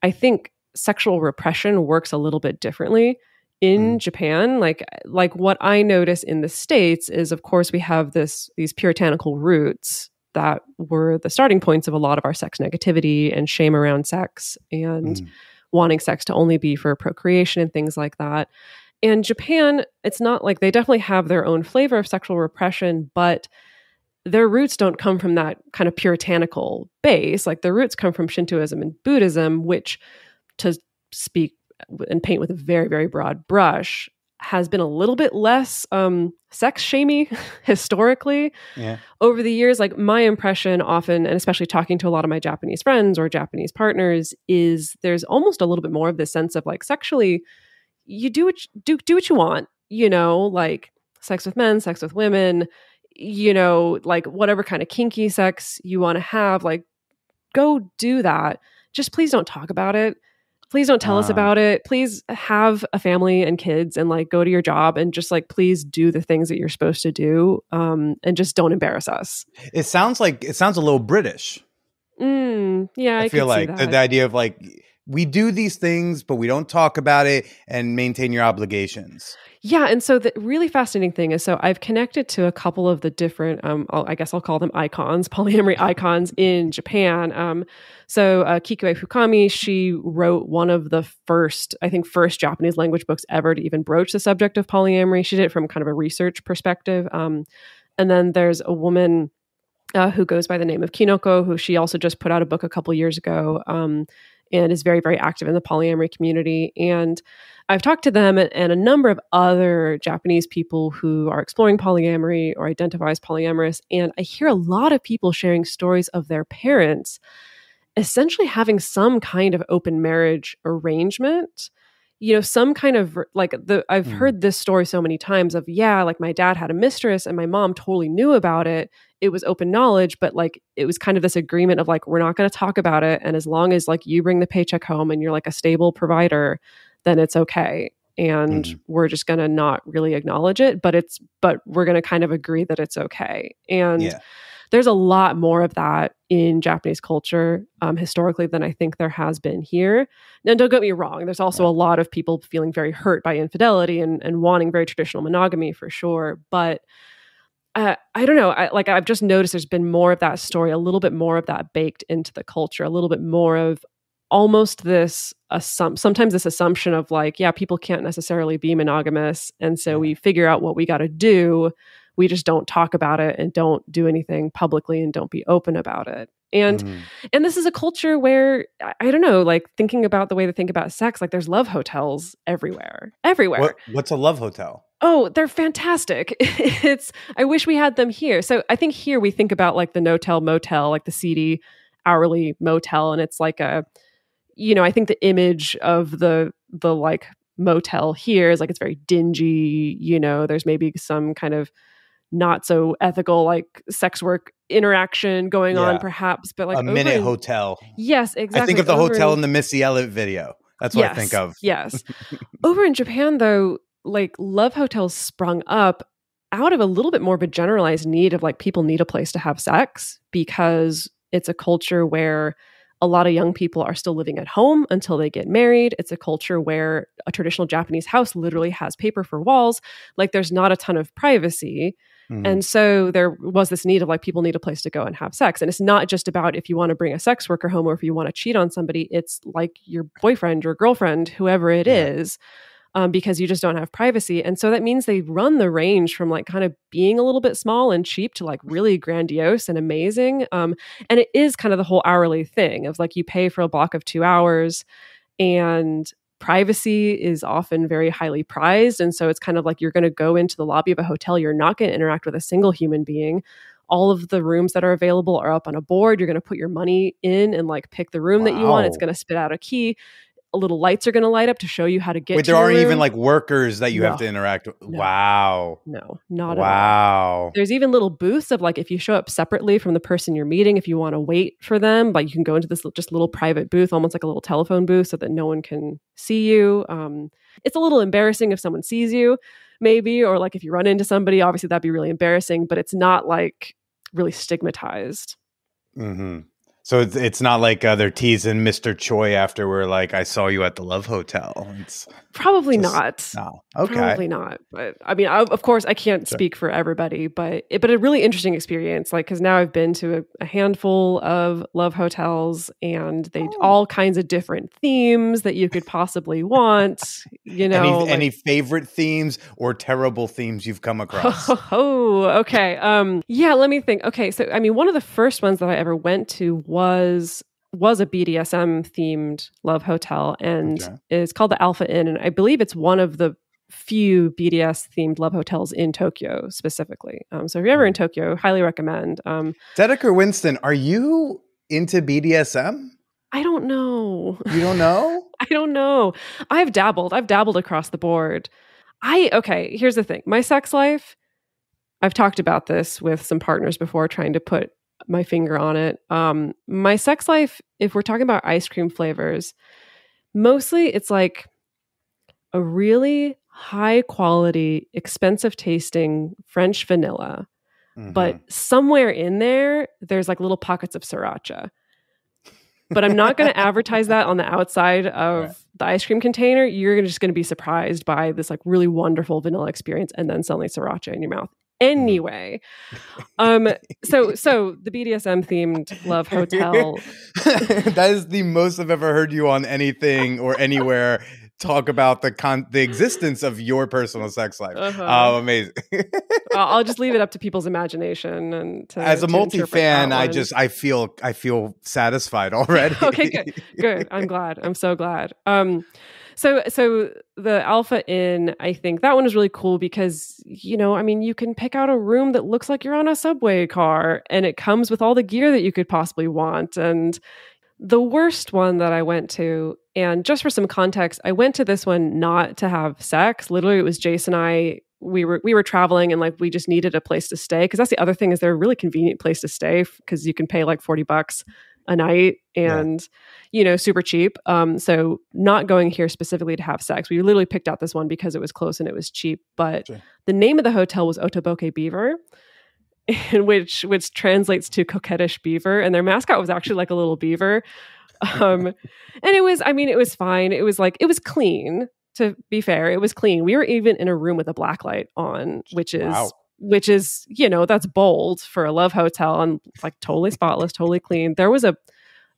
I think sexual repression works a little bit differently in Japan. Like what I notice in the States is, of course, we have these puritanical roots that were the starting points of a lot of our sex negativity and shame around sex and wanting sex to only be for procreation and things like that. And Japan, it's not like they definitely have their own flavor of sexual repression, but their roots don't come from that kind of puritanical base. Like their roots come from Shintoism and Buddhism, which, to speak and paint with a very, very broad brush, has been a little bit less sex shamey historically over the years. Like my impression often, and especially talking to a lot of my Japanese friends or Japanese partners, is there's almost a little bit more of this sense of like sexually, you do what you want, like sex with men, sex with women, like whatever kind of kinky sex you want to have, like go do that. Just please don't talk about it. Please don't tell us about it. Please have a family and kids and like go to your job and just like please do the things that you're supposed to do, and just don't embarrass us. It sounds a little British. Yeah, I feel like the idea of like, we do these things, but we don't talk about it and maintain your obligations. Yeah. And so the really fascinating thing is, so I've connected to a couple of the different, I guess I'll call them icons, polyamory icons in Japan. So Kikuei Fukami, she wrote one of the first Japanese language books ever to even broach the subject of polyamory. She did it from kind of a research perspective. And then there's a woman who goes by the name of Kinoko, who she also just put out a book a couple years ago, and is very, very active in the polyamory community. And I've talked to them and a number of other Japanese people who are exploring polyamory or identify as polyamorous. And I hear a lot of people sharing stories of their parents essentially having some kind of open marriage arrangement, some kind of like I've heard this story so many times of, like my dad had a mistress and my mom totally knew about it. It was open knowledge, but like it was kind of this agreement of like, we're not going to talk about it. And as long as like you bring the paycheck home and you're like a stable provider, then it's okay. And we're just going to not really acknowledge it, but we're going to kind of agree that it's okay. And there's a lot more of that in Japanese culture historically than I think there has been here. Now, don't get me wrong. There's also a lot of people feeling very hurt by infidelity and wanting very traditional monogamy for sure. But I don't know. I've just noticed there's been more of that story, a little bit more of that baked into the culture, a little bit more of almost this sometimes this assumption of like, people can't necessarily be monogamous. And so we figure out what we got to do. We just don't talk about it and don't do anything publicly and don't be open about it. And this is a culture where, I don't know, like thinking about the way they think about sex, like there's love hotels everywhere. What's a love hotel? Oh, they're fantastic. I wish we had them here. So I think here we think about like the no-tell motel, like the seedy hourly motel. And it's like I think the image of the like motel here is like, it's very dingy, there's maybe some kind of not so ethical like sex work interaction going on perhaps, but like a minute hotel. Yes, exactly. I think of the hotel in the Missy Elliott video. That's what I think of. Yes. Over in Japan though, like love hotels sprung up out of a little bit more of a generalized need of like people need a place to have sex because it's a culture where a lot of young people are still living at home until they get married. It's a culture where a traditional Japanese house literally has paper for walls. Like there's not a ton of privacy. And so there was this need of like, people need a place to go and have sex. And it's not just about if you want to bring a sex worker home or if you want to cheat on somebody. It's like your boyfriend or girlfriend, whoever it is, because you just don't have privacy. And so that means they run the range from like kind of being a little bit small and cheap to like really grandiose and amazing. And it is kind of the whole hourly thing of like, you pay for a block of 2 hours, and privacy is often very highly prized. And so it's kind of like you're going to go into the lobby of a hotel. You're not going to interact with a single human being. All of the rooms that are available are up on a board. You're going to put your money in and like pick the room that you want. It's going to spit out a key. Little lights are going to light up to show you how to get to there aren't your room. even like workers that you have to interact with. No. Wow. No, not at all. Wow. There's even little booths of like, if you show up separately from the person you're meeting, if you want to wait for them, like you can go into this just little private booth, almost like a little telephone booth so that no one can see you. It's a little embarrassing if someone sees you, maybe, or like if you run into somebody, obviously that'd be really embarrassing, but it's not like really stigmatized. Mm-hmm. So it's not like they're teasing Mr. Choi after we're like, I saw you at the Love Hotel. It's probably not. No. Okay. Probably not. But I mean, of course, I can't speak for everybody, but a really interesting experience. Like, because now I've been to a handful of Love Hotels, and they all kinds of different themes that you could possibly want. You know, any favorite themes or terrible themes you've come across? Oh, okay. Yeah. Let me think. Okay, so I mean, one of the first ones that I ever went to was a BDSM themed Love Hotel, and it's called the Alpha Inn, and I believe it's one of the few BDS themed Love Hotels in Tokyo specifically. So if you're ever in Tokyo, highly recommend. Dedeker Winston, are you into BDSM? I don't know. You don't know? I don't know. I've dabbled across the board. Here's the thing. My sex life, I've talked about this with some partners before, trying to put my finger on it. My sex life, if we're talking about ice cream flavors, mostly it's like a really high quality, expensive tasting French vanilla. But somewhere in there's like little pockets of sriracha. But I'm not going to advertise that on the outside of the ice cream container. You're just going to be surprised by this like really wonderful vanilla experience, and then suddenly sriracha in your mouth. Anyway, so the BDSM themed Love Hotel. That is the most I've ever heard you on anything or anywhere talk about the existence of your personal sex life. Amazing. I'll just leave it up to people's imagination, and as a multi-fan, I feel satisfied already. Okay, good. I'm glad. I'm so glad. So the Alpha Inn, I think that one is really cool because, you know, I mean, you can pick out a room that looks like you're on a subway car, and it comes with all the gear that you could possibly want. And the worst one that I went to, and just for some context, I went to this one not to have sex. Literally, it was Jason and I. We were traveling, and like we just needed a place to stay, because that's the other thing, is they're a really convenient place to stay because you can pay like $40 a night, and you know, super cheap. So not going here specifically to have sex. We literally picked out this one because it was close and it was cheap. But the name of the hotel was Otoboke Beaver, which translates to coquettish beaver, and their mascot was actually like a little beaver. And it was fine. It was clean. To be fair, it was clean. We were even in a room with a blacklight on, which is, you know, that's bold for a Love Hotel, and like totally spotless, totally clean. There was a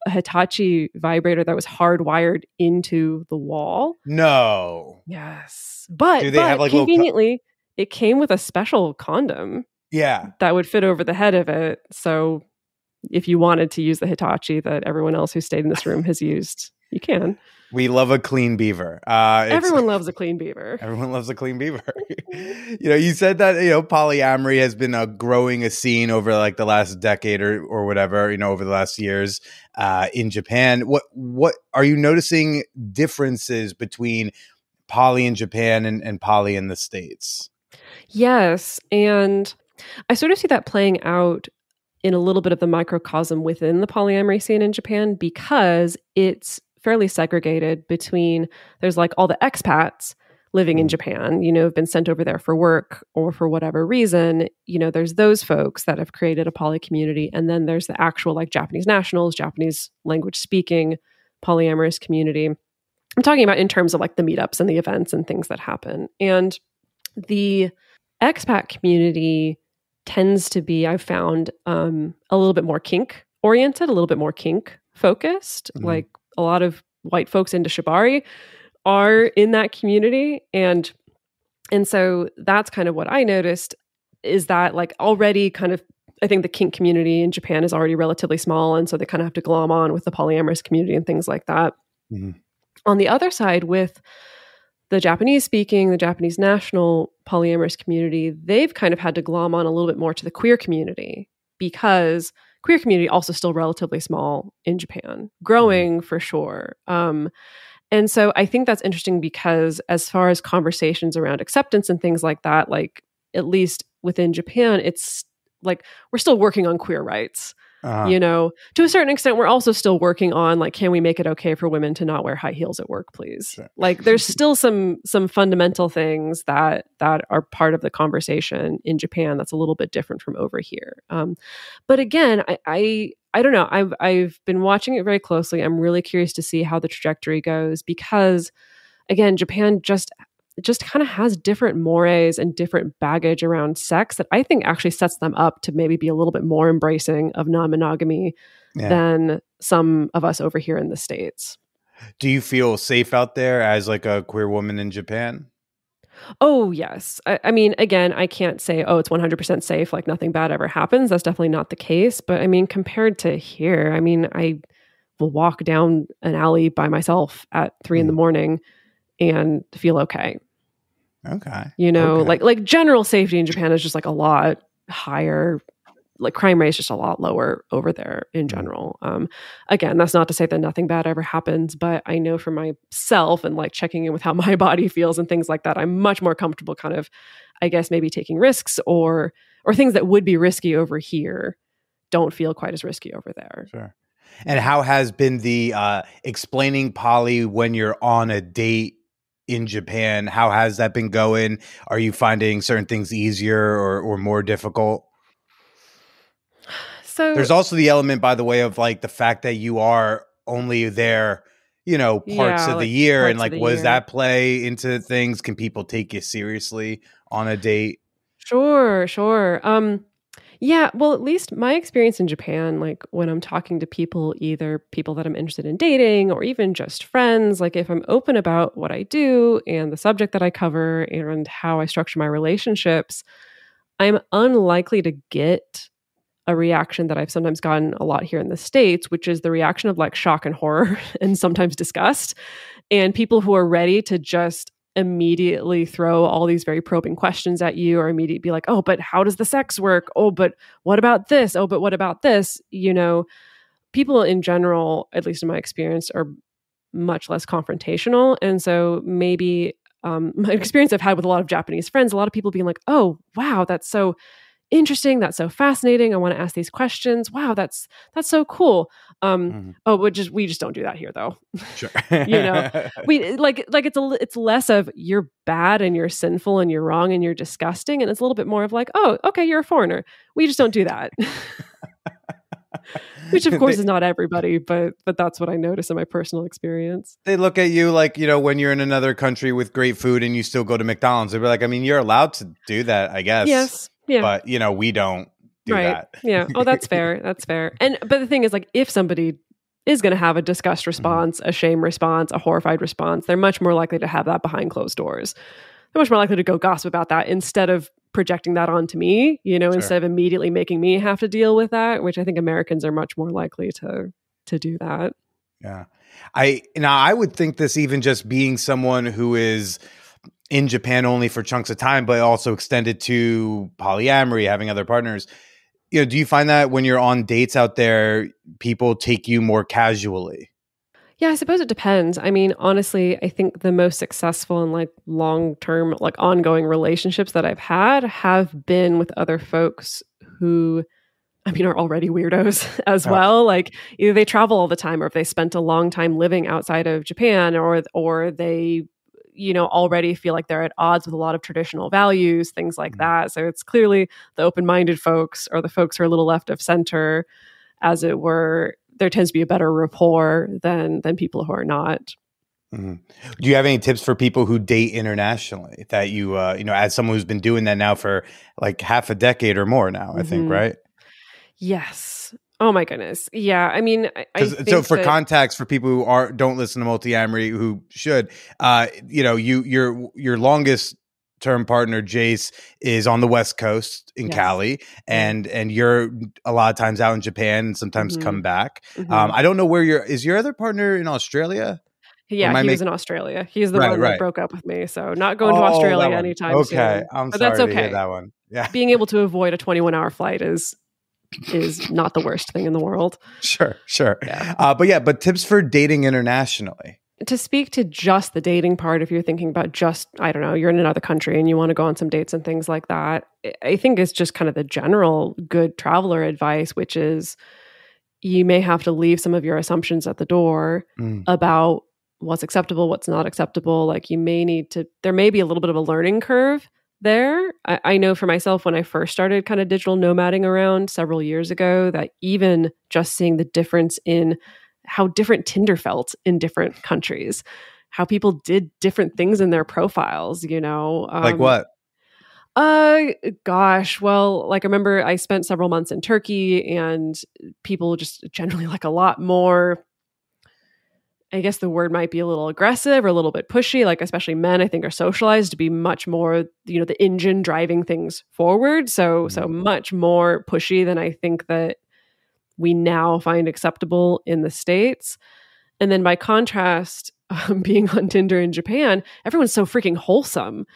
Hitachi vibrator that was hardwired into the wall. No. Yes. But have like conveniently, it came with a special condom. Yeah. That would fit over the head of it. So if you wanted to use the Hitachi that everyone else who stayed in this room has used, you can. We love a clean beaver. Everyone loves a clean beaver. Everyone loves a clean beaver. You know, you said that, you know, polyamory has been growing a scene over like the last decade or whatever, you know, over the last years in Japan. What are you noticing differences between poly in Japan and poly in the States? Yes. And I sort of see that playing out in a little bit of the microcosm within the polyamory scene in Japan, because it's fairly segregated between, there's like all the expats living in Japan, you know, have been sent over there for work or for whatever reason. You know, there's those folks that have created a poly community. And then there's the actual like Japanese nationals, Japanese language speaking polyamorous community. I'm talking about in terms of like the meetups and the events and things that happen. And the expat community tends to be, I've found, a little bit more kink oriented, a little bit more kink focused. Mhm. Like a lot of white folks into shibari are in that community. And so that's kind of what I noticed, is that like already kind of, I think the kink community in Japan is already relatively small. And so they kind of have to glom on with the polyamorous community and things like that. Mhm. On the other side, with the the Japanese national polyamorous community, they've kind of had to glom on a little bit more to the queer community, because queer community also still relatively small in Japan, growing for sure. And so I think that's interesting, because as far as conversations around acceptance and things like that, like at least within Japan, it's like we're still working on queer rights. Uh-huh. To a certain extent, we're also still working on like, can we make it okay for women to not wear high heels at work, please? Sure. Like, there's still some fundamental things that are part of the conversation in Japan that's a little bit different from over here. But again, I don't know. I've been watching it very closely. I'm really curious to see how the trajectory goes, because again, Japan just kind of has different mores and different baggage around sex that I think actually sets them up to maybe be a little bit more embracing of non-monogamy than some of us over here in the States. Do you feel safe out there as like a queer woman in Japan? Oh, yes. I mean, again, I can't say, oh, it's 100% safe, like nothing bad ever happens. That's definitely not the case. But I mean, compared to here, I mean, I will walk down an alley by myself at 3 a.m. and feel okay. Okay. Like general safety in Japan is just like a lot higher. Like crime rate is just a lot lower over there in general. Again, that's not to say that nothing bad ever happens, but I know for myself and like checking in with how my body feels and things like that, I'm much more comfortable kind of, I guess, maybe taking risks or things that would be risky over here don't feel quite as risky over there. Sure. And how has been the explaining poly when you're on a date in Japan? How has that been going? Are you finding certain things easier or more difficult? So there's also the element, by the way, of like the fact that you are only there, parts of the year. And like, does that play into things? Can people take you seriously on a date? Sure. Yeah, well, at least my experience in Japan, like when I'm talking to people, either people that I'm interested in dating or even just friends, like if I'm open about what I do and the subject that I cover and how I structure my relationships, I'm unlikely to get a reaction that I've sometimes gotten a lot here in the States, which is the reaction of like shock and horror and sometimes disgust, and people who are ready to just immediately throw all these very probing questions at you, or immediately be like, oh, but how does the sex work? Oh, but what about this? Oh, but what about this? People in general, at least in my experience, are much less confrontational. And so maybe my experience I've had with a lot of Japanese friends, a lot of people being like, oh, wow, that's so interesting. That's so fascinating. I want to ask these questions. Wow, that's so cool. Oh, we just don't do that here, though. Sure. We like it's less of you're bad and you're sinful and you're wrong and you're disgusting, and it's a little bit more of like, oh, okay, you're a foreigner. We just don't do that. Which of course is not everybody, but that's what I notice in my personal experience. They look at you like, when you're in another country with great food and you still go to McDonald's, they'd be like, I mean, you're allowed to do that, I guess. Yes. Yeah. But, we don't do that. Yeah. Oh, that's fair. That's fair. But the thing is, like, if somebody is going to have a disgust response, a shame response, a horrified response, they're much more likely to have that behind closed doors. They're much more likely to go gossip about that instead of projecting that onto me, Sure. instead of immediately making me have to deal with that, which I think Americans are much more likely to do that. Yeah. I would think this, even just being someone who is in Japan only for chunks of time, but also extended to polyamory, having other partners. Do you find that when you're on dates out there, people take you more casually? Yeah, I suppose it depends. I mean, honestly, I think the most successful and like long-term, like ongoing relationships that I've had have been with other folks who, I mean, are already weirdos as well. Like either they travel all the time, or if they spent a long time living outside of Japan, or they, already feel like they're at odds with a lot of traditional values, things like that. So it's clearly the open-minded folks, or the folks who are a little left of center, as it were. There tends to be a better rapport than people who are not. Do you have any tips for people who date internationally that you as someone who's been doing that now for like half a decade or more now, I think, right? Yes. Oh my goodness. Yeah. I mean, I think so for that, context, for people who don't listen to Multiamory who should, your longest term partner Jace is on the West Coast in Cali, and you're a lot of times out in Japan and sometimes come back. I don't know where is your other partner in Australia? Yeah, he was in Australia. He's the one that broke up with me, so not going to Australia anytime soon. Okay, I'm sorry to hear that one. Yeah, being able to avoid a 21-hour flight is not the worst thing in the world. Sure. Yeah. But tips for dating internationally. To speak to just the dating part, if you're thinking about just, I don't know, you're in another country and you want to go on some dates and things like that, I think it's just kind of the general good traveler advice, which is you may have to leave some of your assumptions at the door about what's acceptable, what's not acceptable. Like there may be a little bit of a learning curve there. I know for myself, when I first started kind of digital nomading around several years ago, that even just seeing the difference in how different Tinder felt in different countries, how people did different things in their profiles, like what? Gosh, well, like I remember I spent several months in Turkey, and people just generally like a lot more, I guess the word might be a little aggressive or a little bit pushy, like especially men, I think, are socialized to be much more, the engine driving things forward. So much more pushy than I think that we now find acceptable in the States. And then by contrast, being on Tinder in Japan, everyone's so freaking wholesome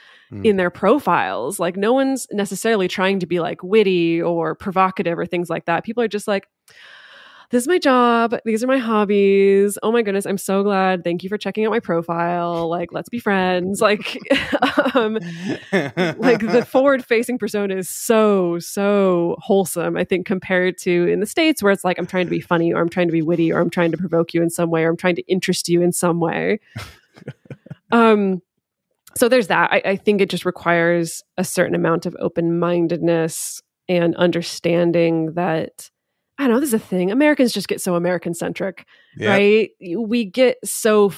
in their profiles. Like no one's necessarily trying to be like witty or provocative or things like that. People are just like, this is my job. These are my hobbies. Oh my goodness, I'm so glad. Thank you for checking out my profile. Like, let's be friends. Like, like the forward-facing persona is so wholesome, I think, compared to in the States where it's like, I'm trying to be funny, or I'm trying to be witty, or I'm trying to provoke you in some way, or I'm trying to interest you in some way. So there's that. I think it just requires a certain amount of open-mindedness and understanding that, I don't know, this is a thing. Americans just get so American-centric, right? We get so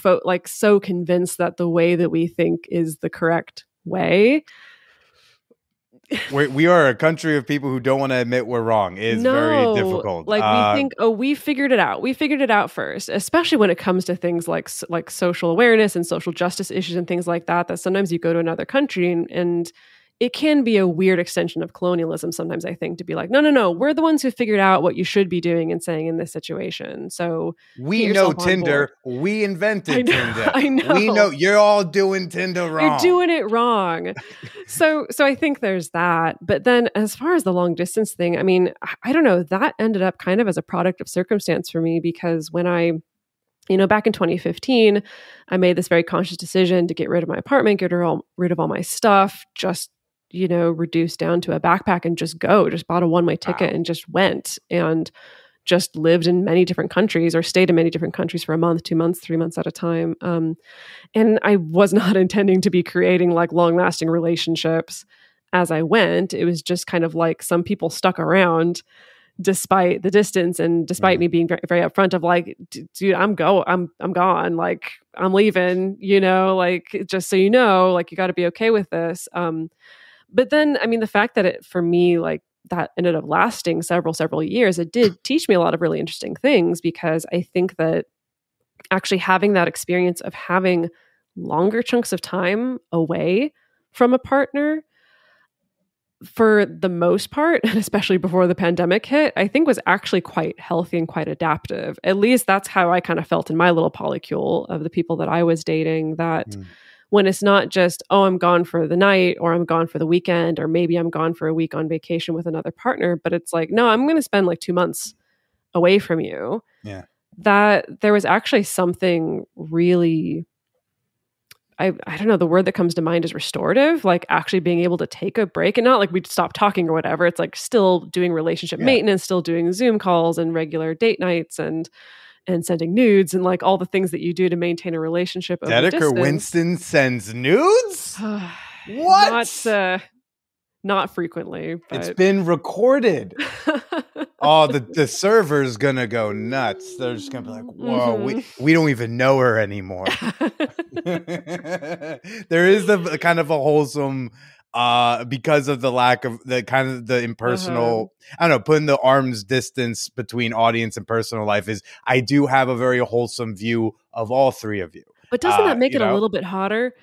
so convinced that the way that we think is the correct way. We are a country of people who don't want to admit we're wrong. It's very difficult. Like we think, we figured it out. We figured it out first, especially when it comes to things like social awareness and social justice issues and things like that, that sometimes you go to another country and it can be a weird extension of colonialism sometimes, I think, to be like, no, we're the ones who figured out what you should be doing and saying in this situation. So we know Tinder. We invented Tinder. I know. We know you're all doing Tinder wrong. You're doing it wrong. So I think there's that. But then as far as the long distance thing, I mean, I don't know, that ended up kind of as a product of circumstance for me, because when back in 2015, I made this very conscious decision to get rid of my apartment, get rid of all my stuff, just reduce down to a backpack and just bought a one-way ticket and just went and just lived in many different countries, or stayed in many different countries for a month, 2 months, 3 months at a time. And I was not intending to be creating like long-lasting relationships as I went. It was just kind of like some people stuck around despite the distance and despite me being very, very upfront of like, dude, I'm gone. Like I'm leaving, like, just so you know, like you got to be okay with this. But then, I mean, the fact that for me, like that ended up lasting several years, it did teach me a lot of really interesting things, because I think that actually having that experience of having longer chunks of time away from a partner, for the most part, and especially before the pandemic hit, I think was actually quite healthy and quite adaptive. At least that's how I kind of felt in my little polycule of the people that I was dating, that when it's not just, oh, I'm gone for the night, or I'm gone for the weekend, or maybe I'm gone for a week on vacation with another partner, but it's like, no, I'm going to spend like 2 months away from you. Yeah. That there was actually something really, I don't know, the word that comes to mind is restorative, like actually being able to take a break, and not like we'd stop talking or whatever. It's like still doing relationship maintenance, still doing Zoom calls and regular date nights and sending nudes and like all the things that you do to maintain a relationship over Dedeker distance. Winston sends nudes? What? Not frequently. But it's been recorded. Oh, the server's gonna go nuts. They're just gonna be like, "Whoa, Mhm. we don't even know her anymore." There is the kind of a wholesome, because of the lack of the kind of the impersonal. I don't know, putting the arm's distance between audience and personal life is. I do have a very wholesome view of all three of you. But doesn't that make You it a know, little bit hotter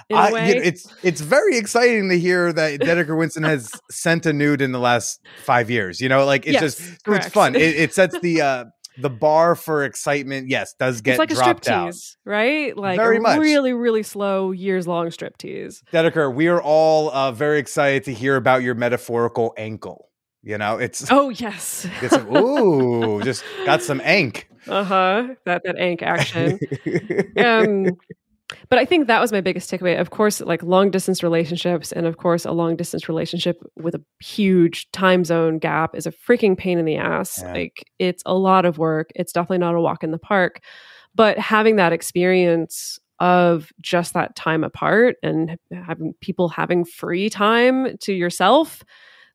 in a way? it's very exciting to hear that Dedeker Winston has sent a nude in the last 5 years. You know, like it's Yes, just it's correct. fun. It sets the bar for excitement. Yes, does get It's like a dropped down striptease, right? Like a very much. really, really slow, years-long striptease. Dedeker, we are all very excited to hear about your metaphorical ankle. You know, it's Oh, yes. it's ooh, just got some ank. That ank action. But I think that was my biggest takeaway. Of course, like long distance relationships, and of course, a long distance relationship with a huge time zone gap is a freaking pain in the ass. Yeah. Like it's a lot of work. It's definitely not a walk in the park. But having that experience of just that time apart and having people having free time to yourself,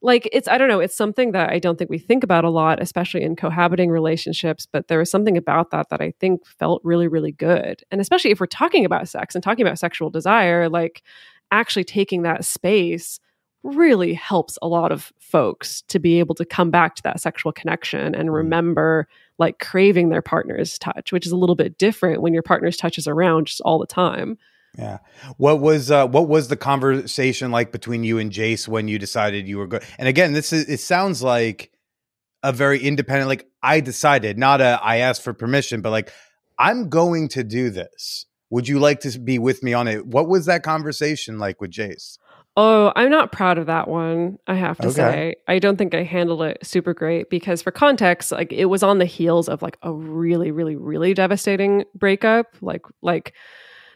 like I don't know, it's something that I don't think we think about a lot, especially in cohabiting relationships, but there was something about that I think felt really, really good. And especially if we're talking about sex and talking about sexual desire, like actually taking that space really helps a lot of folks to be able to come back to that sexual connection and remember like craving their partner's touch, which is a little bit different when your partner's touch is around just all the time. Yeah. What was the conversation like between you and Jace when you decided you were good? And again, it sounds like a very independent, like I decided, not I asked for permission, but like, I'm going to do this. Would you like to be with me on it? What was that conversation like with Jace? Oh, I'm not proud of that one, I have to say. I don't think I handled it super great because for context, like it was on the heels of like a really, really, really devastating breakup. Like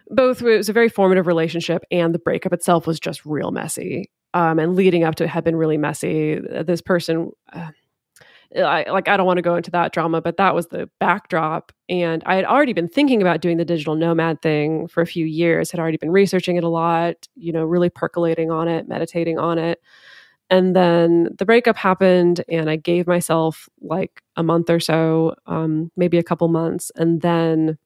both, it was a very formative relationship and the breakup itself was just real messy. And leading up to it had been really messy. This person, I don't want to go into that drama, but that was the backdrop. And I had already been thinking about doing the digital nomad thing for a few years, had already been researching it a lot, really percolating on it, meditating on it. And then the breakup happened and I gave myself like a month or so, maybe a couple months. And then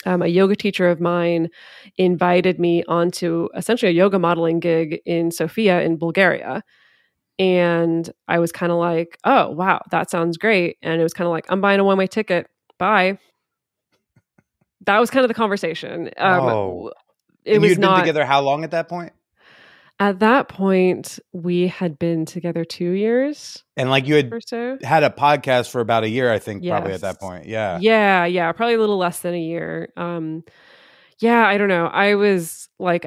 a yoga teacher of mine invited me onto essentially a yoga modeling gig in Sofia in Bulgaria. And I was kind of like, oh, wow, that sounds great. And it was kind of like, I'm buying a one-way ticket. Bye. That was kind of the conversation. It and was you'd not been together how long at that point? At that point, we had been together 2 years. And like you had or so. Had a podcast for about a year, I think, probably at Yes. that point. Yeah. Yeah, probably a little less than a year. Yeah, I don't know. I was like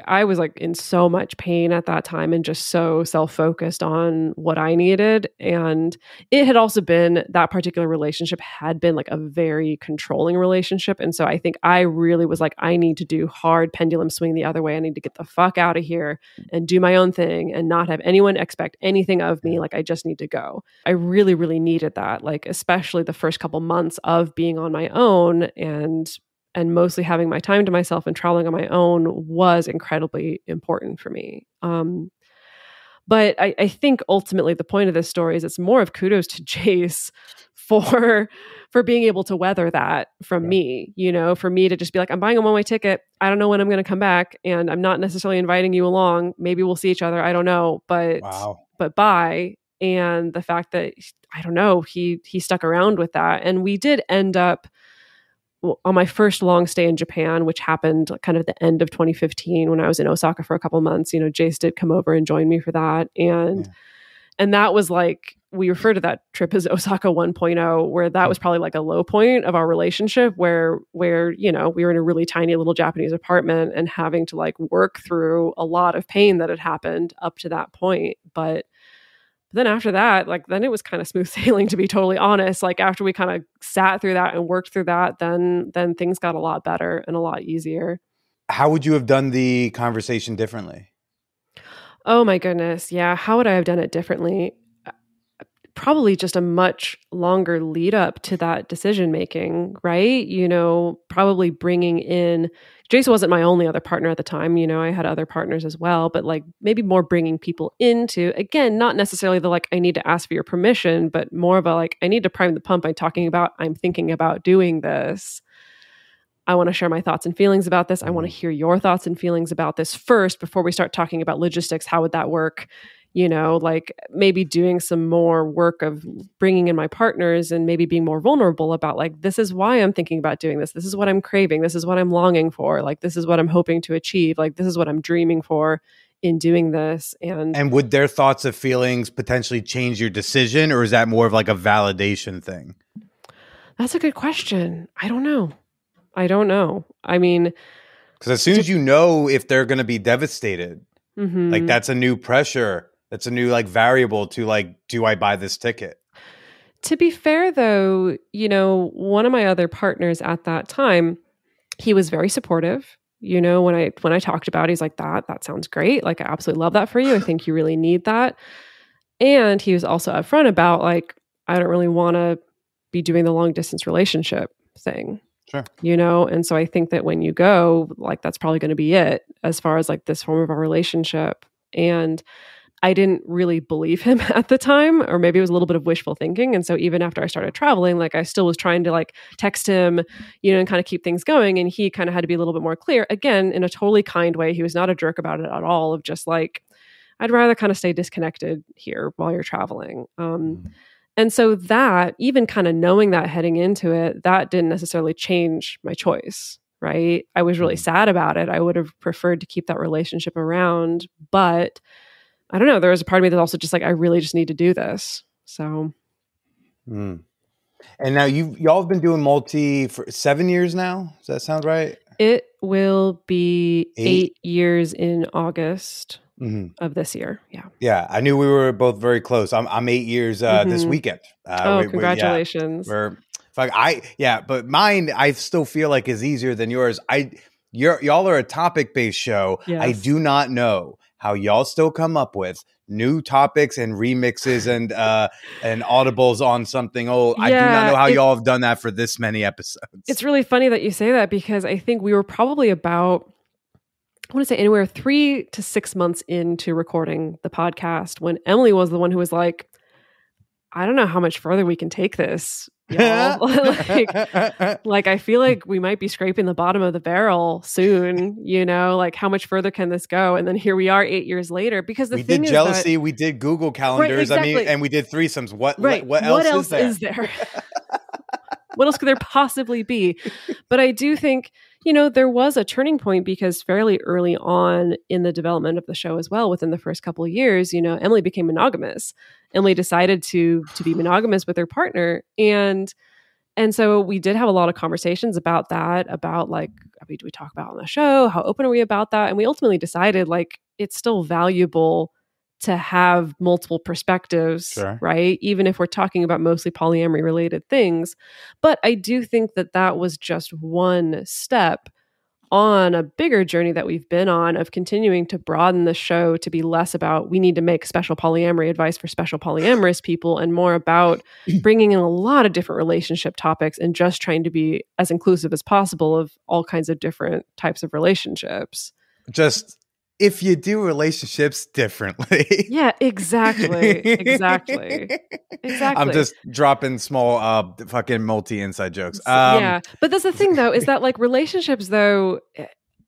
in so much pain at that time and just so self-focused on what I needed. And it had also been, that particular relationship had been like a very controlling relationship. And so I think I really was like, I need to do hard pendulum swing the other way. I need to get the fuck out of here and do my own thing and not have anyone expect anything of me. Like I just need to go. I really, really needed that. Like, especially the first couple months of being on my own and mostly having my time to myself and traveling on my own was incredibly important for me. But I think ultimately the point of this story is it's more of kudos to Jace for being able to weather that from me, for me to just be like, I'm buying a one-way ticket. I don't know when I'm going to come back and I'm not necessarily inviting you along. Maybe we'll see each other. I don't know, but bye. And the fact that, I don't know, he stuck around with that. And we did end up, on my first long stay in Japan, which happened kind of at the end of 2015 when I was in Osaka for a couple months, Jace did come over and join me for that. And that was like, we refer to that trip as Osaka 1.0, where that was probably like a low point of our relationship where, we were in a really tiny little Japanese apartment and having to like work through a lot of pain that had happened up to that point. But then after that, like, then it was kind of smooth sailing, to be totally honest. Like after we kind of sat through that and worked through that, then things got a lot better and a lot easier. How would you have done the conversation differently? Oh my goodness. Yeah. How would I have done it differently? probably just a much longer lead up to that decision making, right? Probably bringing in, Jason wasn't my only other partner at the time. I had other partners as well, but like maybe more bringing people into, again, not necessarily the like, I need to ask for your permission, but more of a like, I need to prime the pump by talking about, I'm thinking about doing this. I want to share my thoughts and feelings about this. I want to hear your thoughts and feelings about this first before we start talking about logistics. How would that work? Like maybe doing some more work of bringing in my partners and maybe being more vulnerable about like, this is why I'm thinking about doing this. This is what I'm craving. This is what I'm longing for. Like, this is what I'm hoping to achieve. Like, this is what I'm dreaming for in doing this. And would their thoughts of feelings potentially change your decision, or is that more of like a validation thing? That's a good question. I don't know. I mean, because as soon as you know if they're going to be devastated, like that's a new pressure. That's a new like variable to like, do I buy this ticket? To be fair though, one of my other partners at that time, he was very supportive. When I talked about it, he's like, that sounds great. Like, I absolutely love that for you. I think you really need that. And he was also upfront about like, I don't really want to be doing the long distance relationship thing. Sure. And so I think that when you go, like, that's probably going to be it as far as like this form of our relationship. And I didn't really believe him at the time, or maybe it was a little bit of wishful thinking. And so even after I started traveling, like I still was trying to like text him, and kind of keep things going. And he kind of had to be a little bit more clear, again, in a totally kind way. He was not a jerk about it at all, of just like, I'd rather kind of stay disconnected here while you're traveling. And so that, even kind of knowing that heading into it, that didn't necessarily change my choice, right? I was really sad about it. I would have preferred to keep that relationship around, but I don't know. There was a part of me that also just like, I really just need to do this. So. And now y'all have been doing multi for 7 years now. Does that sound right? It will be 8 years in August of this year. Yeah. Yeah. I knew we were both very close. I'm 8 years this weekend. Congratulations. But mine, I still feel like is easier than yours. Y'all are a topic-based show. Yes. I do not know how y'all still come up with new topics and remixes and audibles on something old. I do not know how y'all have done that for this many episodes. It's really funny that you say that, because I think we were probably about, I want to say anywhere 3 to 6 months into recording the podcast when Emily was the one who was like, I don't know how much further we can take this. Y'all. like I feel like we might be scraping the bottom of the barrel soon, like how much further can this go? And then here we are 8 years later, because we did jealousy, we did Google calendars. Right, exactly. I mean, and we did threesomes. What else is there? What else could there possibly be? But I do think, there was a turning point, because fairly early on in the development of the show as well, within the first couple of years, Emily became monogamous. Emily decided to be monogamous with her partner. And so we did have a lot of conversations about that, about like, do we talk about on the show? How open are we about that? And we ultimately decided like, it's still valuable to have multiple perspectives, sure, right? Even if we're talking about mostly polyamory related things. But I do think that was just one step on a bigger journey that we've been on of continuing to broaden the show to be less about, we need to make special polyamory advice for special polyamorous people, and more about bringing in a lot of different relationship topics and just trying to be as inclusive as possible of all kinds of different types of relationships. Just if you do relationships differently. Yeah, exactly. I'm just dropping small fucking multi inside jokes. Yeah. But that's the thing though, is that like relationships though,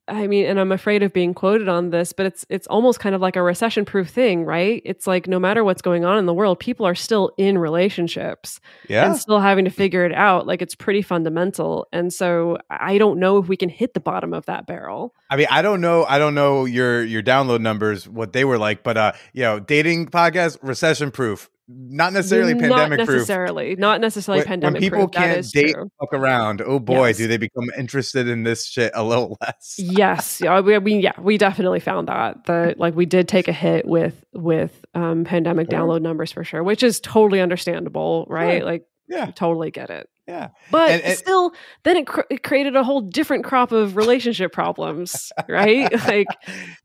I mean, and I'm afraid of being quoted on this, but it's almost kind of like a recession proof thing, right? It's like, no matter what's going on in the world, people are still in relationships and still having to figure it out. Like, it's pretty fundamental. And so I don't know if we can hit the bottom of that barrel. I mean, I don't know your download numbers, what they were like, but dating podcast, recession proof. Not necessarily pandemic proof. Not necessarily pandemic proof. When people can't date, true. Fuck around, oh boy, do they become interested in this shit a little less. Yes. We definitely found that like we did take a hit with pandemic download numbers for sure, which is totally understandable, right? Yeah. Totally get it. Yeah. But still, then it created a whole different crop of relationship problems, right? Like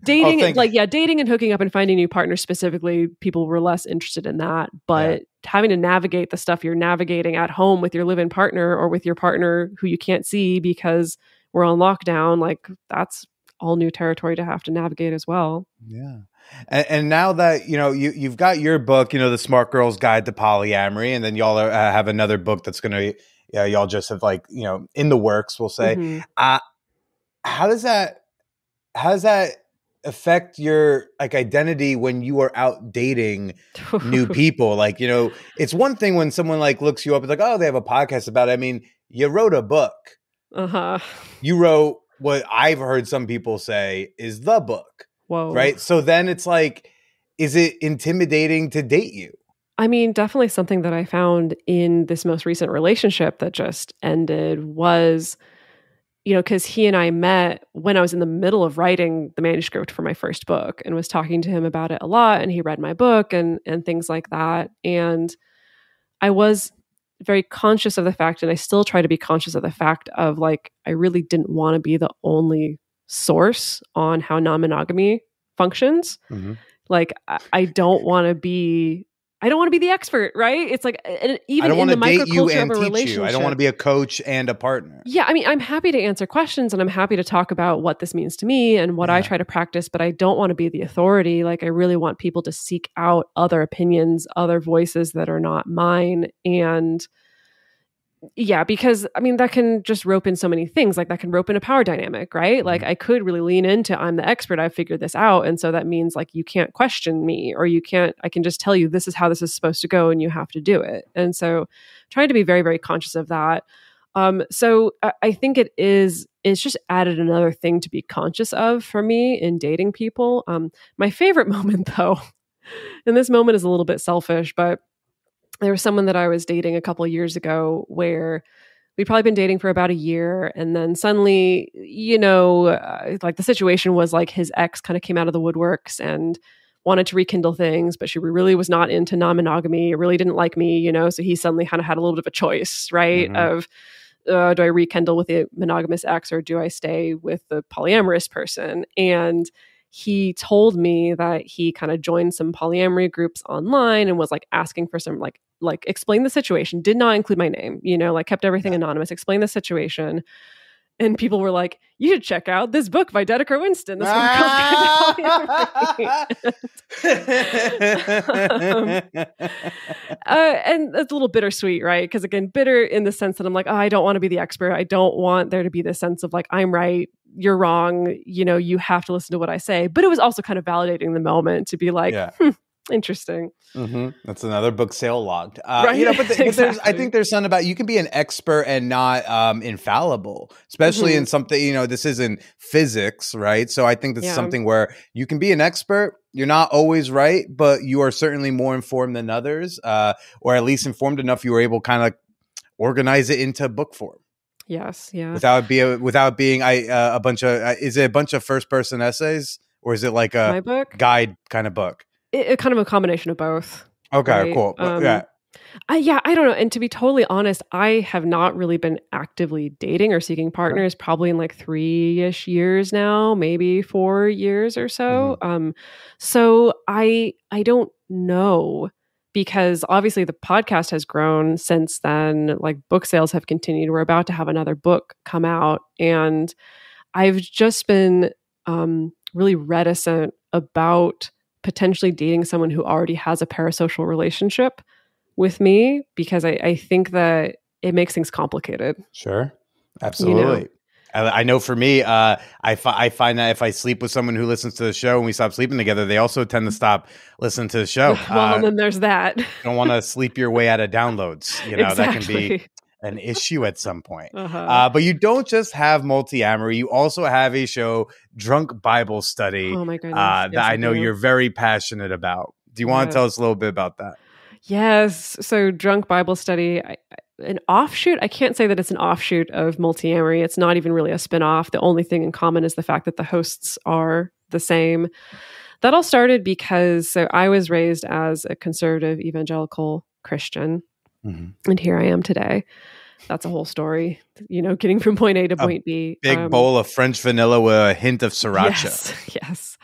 dating, dating and hooking up and finding new partners specifically, people were less interested in that. But having to navigate the stuff you're navigating at home with your live-in partner or with your partner who you can't see because we're on lockdown, like that's all new territory to have to navigate as well. Yeah. And now that, you've got your book, The Smart Girl's Guide to Polyamory, and then y'all have another book that's going to, y'all just have like, in the works, we'll say. Mm-hmm. How does that affect your like identity when you are out dating new people? Like, it's one thing when someone like looks you up, it's like, oh, they have a podcast about it. I mean, you wrote a book. Uh-huh. You wrote what I've heard some people say is the book. Whoa. Right. So then it's like, is it intimidating to date you? I mean, definitely something that I found in this most recent relationship that just ended was, because he and I met when I was in the middle of writing the manuscript for my first book and was talking to him about it a lot. And he read my book and things like that. And I was very conscious of the fact, and I still try to be conscious of the fact of like, I really didn't want to be the only source on how non-monogamy functions. Mm-hmm. Like, I don't want to be the expert, right? It's like, even in the microculture of a relationship, I don't want to be a coach and a partner. Yeah, I mean, I'm happy to answer questions and I'm happy to talk about what this means to me and what I try to practice, but I don't want to be the authority. Like, I really want people to seek out other opinions, other voices that are not mine. And yeah, because I mean, that can just rope in so many things. Like that can rope in a power dynamic, right? Mm-hmm. Like I could really lean into, I'm the expert, I've figured this out. And so that means like, you can't question me, or I can just tell you, this is how this is supposed to go and you have to do it. And so trying to be very, very conscious of that. So I think it's just added another thing to be conscious of for me in dating people. My favorite moment though, and this moment is a little bit selfish, but there was someone that I was dating a couple of years ago where we'd probably been dating for about a year. And then suddenly, like the situation was like his ex kind of came out of the woodworks and wanted to rekindle things, but she really was not into non-monogamy, really didn't like me, so he suddenly kind of had a little bit of a choice, right? Mm-hmm. Of, do I rekindle with the monogamous ex or do I stay with the polyamorous person? And he told me that he kind of joined some polyamory groups online and was like asking for some like explain the situation, did not include my name, like kept everything anonymous, explain the situation. And people were like, you should check out this book by Dedeker Winston. This and it's a little bittersweet, right? Because again, bitter in the sense that I'm like, I don't want to be the expert. I don't want there to be this sense of like, I'm right, you're wrong. You have to listen to what I say. But it was also kind of validating the moment to be like, interesting. Mm-hmm. That's another book sale logged. Right? But I think there's something about, you can be an expert and not infallible, especially in something, this isn't physics, right? So I think that's something where you can be an expert. You're not always right, but you are certainly more informed than others, or at least informed enough you were able to kind of organize it into book form. Yes, yeah. Without being a bunch of, is it a bunch of first person essays, or is it like a guide kind of book? It kind of a combination of both. Okay, right? Cool. I don't know. And to be totally honest, I have not really been actively dating or seeking partners probably in like 3-ish years now, maybe 4 years or so. Mm-hmm. So I don't know, because obviously the podcast has grown since then. Like book sales have continued. We're about to have another book come out. And I've just been really reticent about potentially dating someone who already has a parasocial relationship with me, because I think that it makes things complicated. Sure. Absolutely. I know for me, I find that if I sleep with someone who listens to the show and we stop sleeping together, they also tend to stop listening to the show. Well, then there's that. You don't want to sleep your way out of downloads. Exactly. That can be an issue at some point. But you don't just have Multiamory. You also have a show, Drunk Bible Study. Oh my goodness. That I know you're very passionate about. Do you want to tell us a little bit about that? Yes. So Drunk Bible Study, an offshoot. I can't say that it's an offshoot of Multiamory. It's not even really a spinoff. The only thing in common is the fact that the hosts are the same. That all started because I was raised as a conservative evangelical Christian. Mm-hmm. And here I am today. That's a whole story, getting from point A to point B. Big bowl of French vanilla with a hint of sriracha. Yes.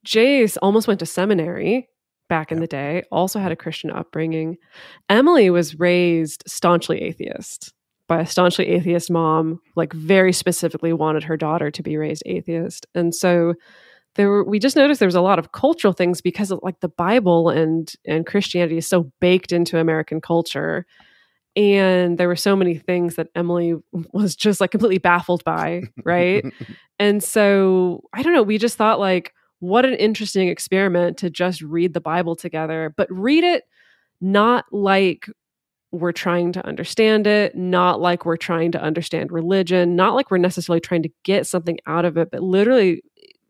Jace almost went to seminary back in the day, also had a Christian upbringing. Emily was raised staunchly atheist by a staunchly atheist mom, like very specifically wanted her daughter to be raised atheist. And so we just noticed there was a lot of cultural things because of like the Bible and Christianity is so baked into American culture. And there were so many things that Emily was just like completely baffled by, right? And so, I don't know, we just thought like, what an interesting experiment to just read the Bible together, but read it not like we're trying to understand it, not like we're trying to understand religion, not like we're necessarily trying to get something out of it, but literally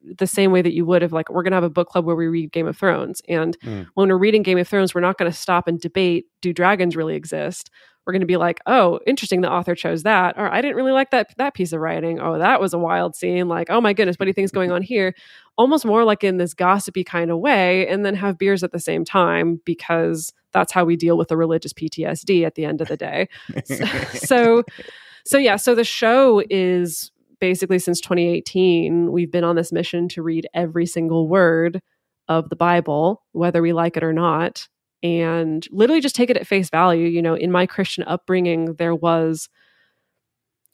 the same way that you would if like, we're going to have a book club where we read Game of Thrones. And when we're reading Game of Thrones, we're not going to stop and debate, do dragons really exist? We're going to be like, oh, interesting, the author chose that. Or I didn't really like that piece of writing. Oh, that was a wild scene. Like, oh my goodness, what do you think is going on here? Almost more like in this gossipy kind of way, and then have beers at the same time, because that's how we deal with the religious PTSD at the end of the day. So the show is basically since 2018, we've been on this mission to read every single word of the Bible, whether we like it or not, and literally just take it at face value. You know, in my Christian upbringing, there was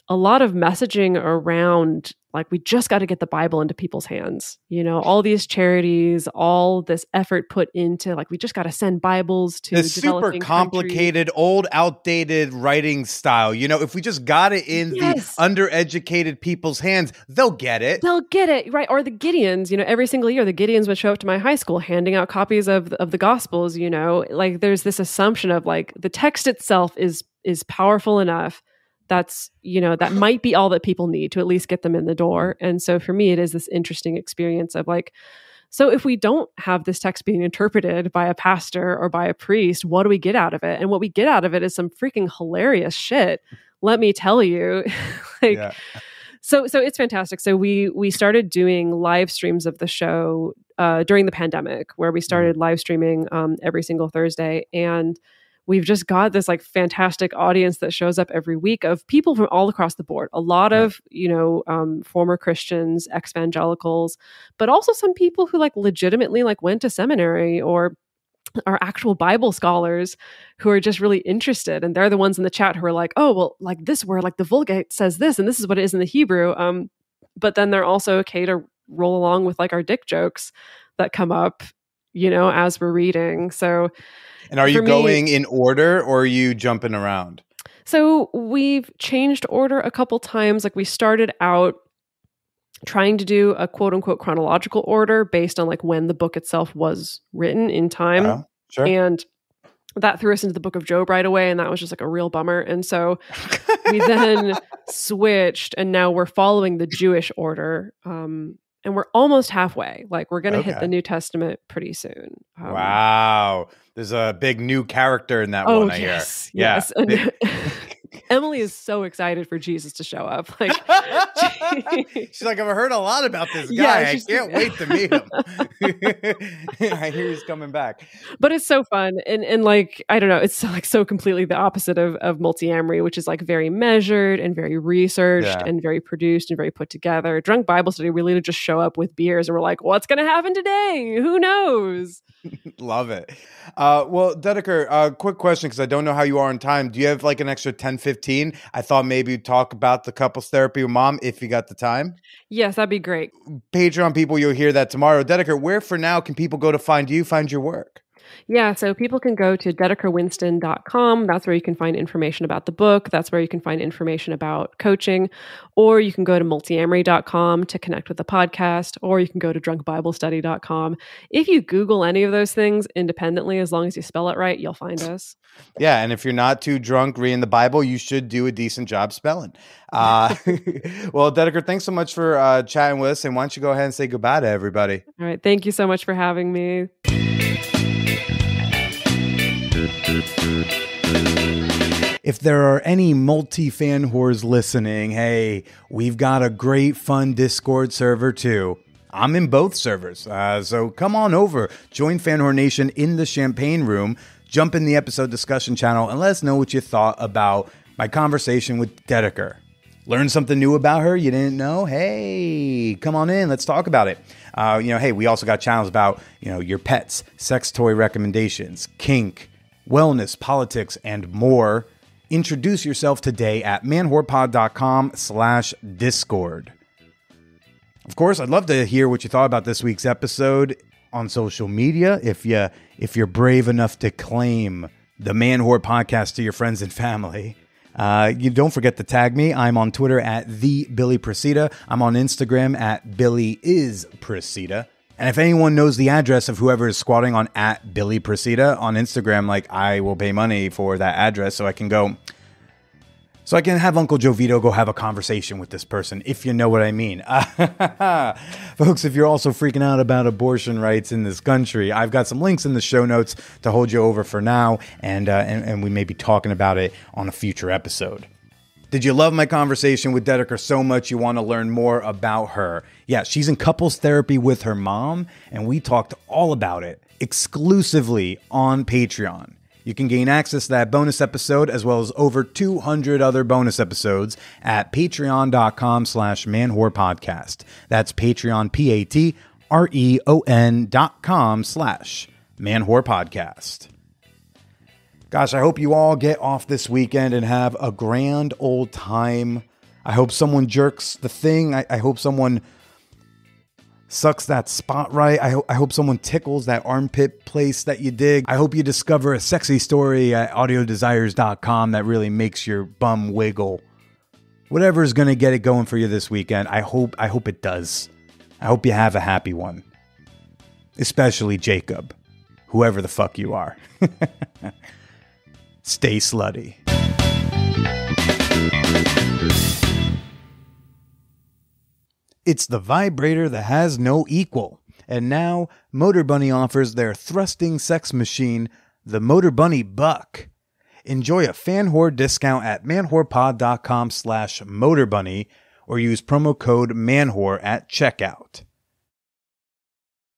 a lot of messaging around like, we just got to get the Bible into people's hands. You know, all these charities, all this effort put into like, we just got to send Bibles to the super complicated, countries. Old, outdated writing style. You know, if we just got it in the undereducated people's hands, they'll get it. They'll get it, right? Or the Gideons, you know, every single year, the Gideons would show up to my high school handing out copies of the Gospels, you know, like there's this assumption of like, the text itself is powerful enough. That's, you know, that might be all that people need to at least get them in the door. And so for me, it is this interesting experience of like, so if we don't have this text being interpreted by a pastor or by a priest, what do we get out of it? And what we get out of it is some freaking hilarious shit. Let me tell you. So it's fantastic. So we started doing live streams of the show during the pandemic, where we started live streaming every single Thursday. And we've just got this like fantastic audience that shows up every week of people from all across the board. A lot of, you know, former Christians, ex-evangelicals, but also some people who like legitimately like went to seminary or are actual Bible scholars who are just really interested. And they're the ones in the chat who are like, oh, well, like this word, like the Vulgate says this, and this is what it is in the Hebrew. But then they're also okay to roll along with like our dick jokes that come up, you know, as we're reading. So, and are you going in order or are you jumping around? So we've changed order a couple times. Like we started out trying to do a quote unquote chronological order based on like when the book itself was written in time. Sure. And that threw us into the book of Job right away. And that was just like a real bummer. And so we then switched, and now we're following the Jewish order. And we're almost halfway. Like we're going to hit the New Testament pretty soon. Wow. There's a big new character in that one, I hear. Yes. Emily is so excited for Jesus to show up. Like she's like, I've heard a lot about this guy. Yeah, I can't wait to meet him. I hear he's coming back. But it's so fun. And like, I don't know, it's like so completely the opposite of Multiamory, which is like very measured and very researched and very produced and very put together. Drunk Bible Study, we literally just show up with beers and we're like, what's going to happen today? Who knows? Love it. Well, Dedeker, quick question, because I don't know how you are on time. Do you have like an extra 10, 15? I thought maybe you'd talk about the couples therapy with Mom if you got the time. Yes, that'd be great. Patreon people, you'll hear that tomorrow. Dedeker, where for now can people go to find you, find your work? Yeah, so people can go to dedekerwinston.com. That's where you can find information about the book. That's where you can find information about coaching. Or you can go to multiamory.com to connect with the podcast. Or you can go to drunkbiblestudy.com. If you Google any of those things independently, as long as you spell it right, you'll find us. Yeah, and if you're not too drunk reading the Bible, you should do a decent job spelling. Well, Dedeker, thanks so much for chatting with us. And why don't you go ahead and say goodbye to everybody? All right, thank you so much for having me. If there are any multi-fan whores listening, hey, we've got a great fun Discord server too. I'm in both servers, so come on over, join Fan Whore Nation in the Champagne Room, jump in the episode discussion channel, and let us know what you thought about my conversation with Dedeker. Learn something new about her you didn't know? Hey, come on in. Let's talk about it. Hey, we also got channels about, your pets, sex toy recommendations, kink, wellness, politics, and more. Introduce yourself today at manwhorepod.com/Discord. Of course, I'd love to hear what you thought about this week's episode on social media. If you're brave enough to claim the Man Whore Podcast to your friends and family. You don't forget to tag me. I'm on Twitter at @TheBillyPresida. I'm on Instagram at BillyIsPresida. And if anyone knows the address of whoever is squatting on @BillyPresida on Instagram, I will pay money for that address so I can have Uncle Jovito go have a conversation with this person, if you know what I mean. Folks, if you're also freaking out about abortion rights in this country, I've got some links in the show notes to hold you over for now, and we may be talking about it on a future episode. Did you love my conversation with Dedeker so much you want to learn more about her? Yeah, she's in couples therapy with her mom, and we talked all about it exclusively on Patreon. You can gain access to that bonus episode as well as over 200 other bonus episodes at patreon.com/manwhorepodcast. That's Patreon, patreon.com/manwhorepodcast. Gosh, I hope you all get off this weekend and have a grand old time. I hope someone jerks the thing. I hope someone sucks that spot right. I hope someone tickles that armpit place that you dig. I hope you discover a sexy story at audiodesires.com that really makes your bum wiggle. Whatever is going to get it going for you this weekend, I hope it does. I hope you have a happy one. Especially Jacob, whoever the fuck you are. Stay slutty. It's the vibrator that has no equal. And now, Motor Bunny offers their thrusting sex machine, the Motor Bunny Buck. Enjoy a fan whore discount at manwhorepod.com/motorbunny or use promo code manwhore at checkout.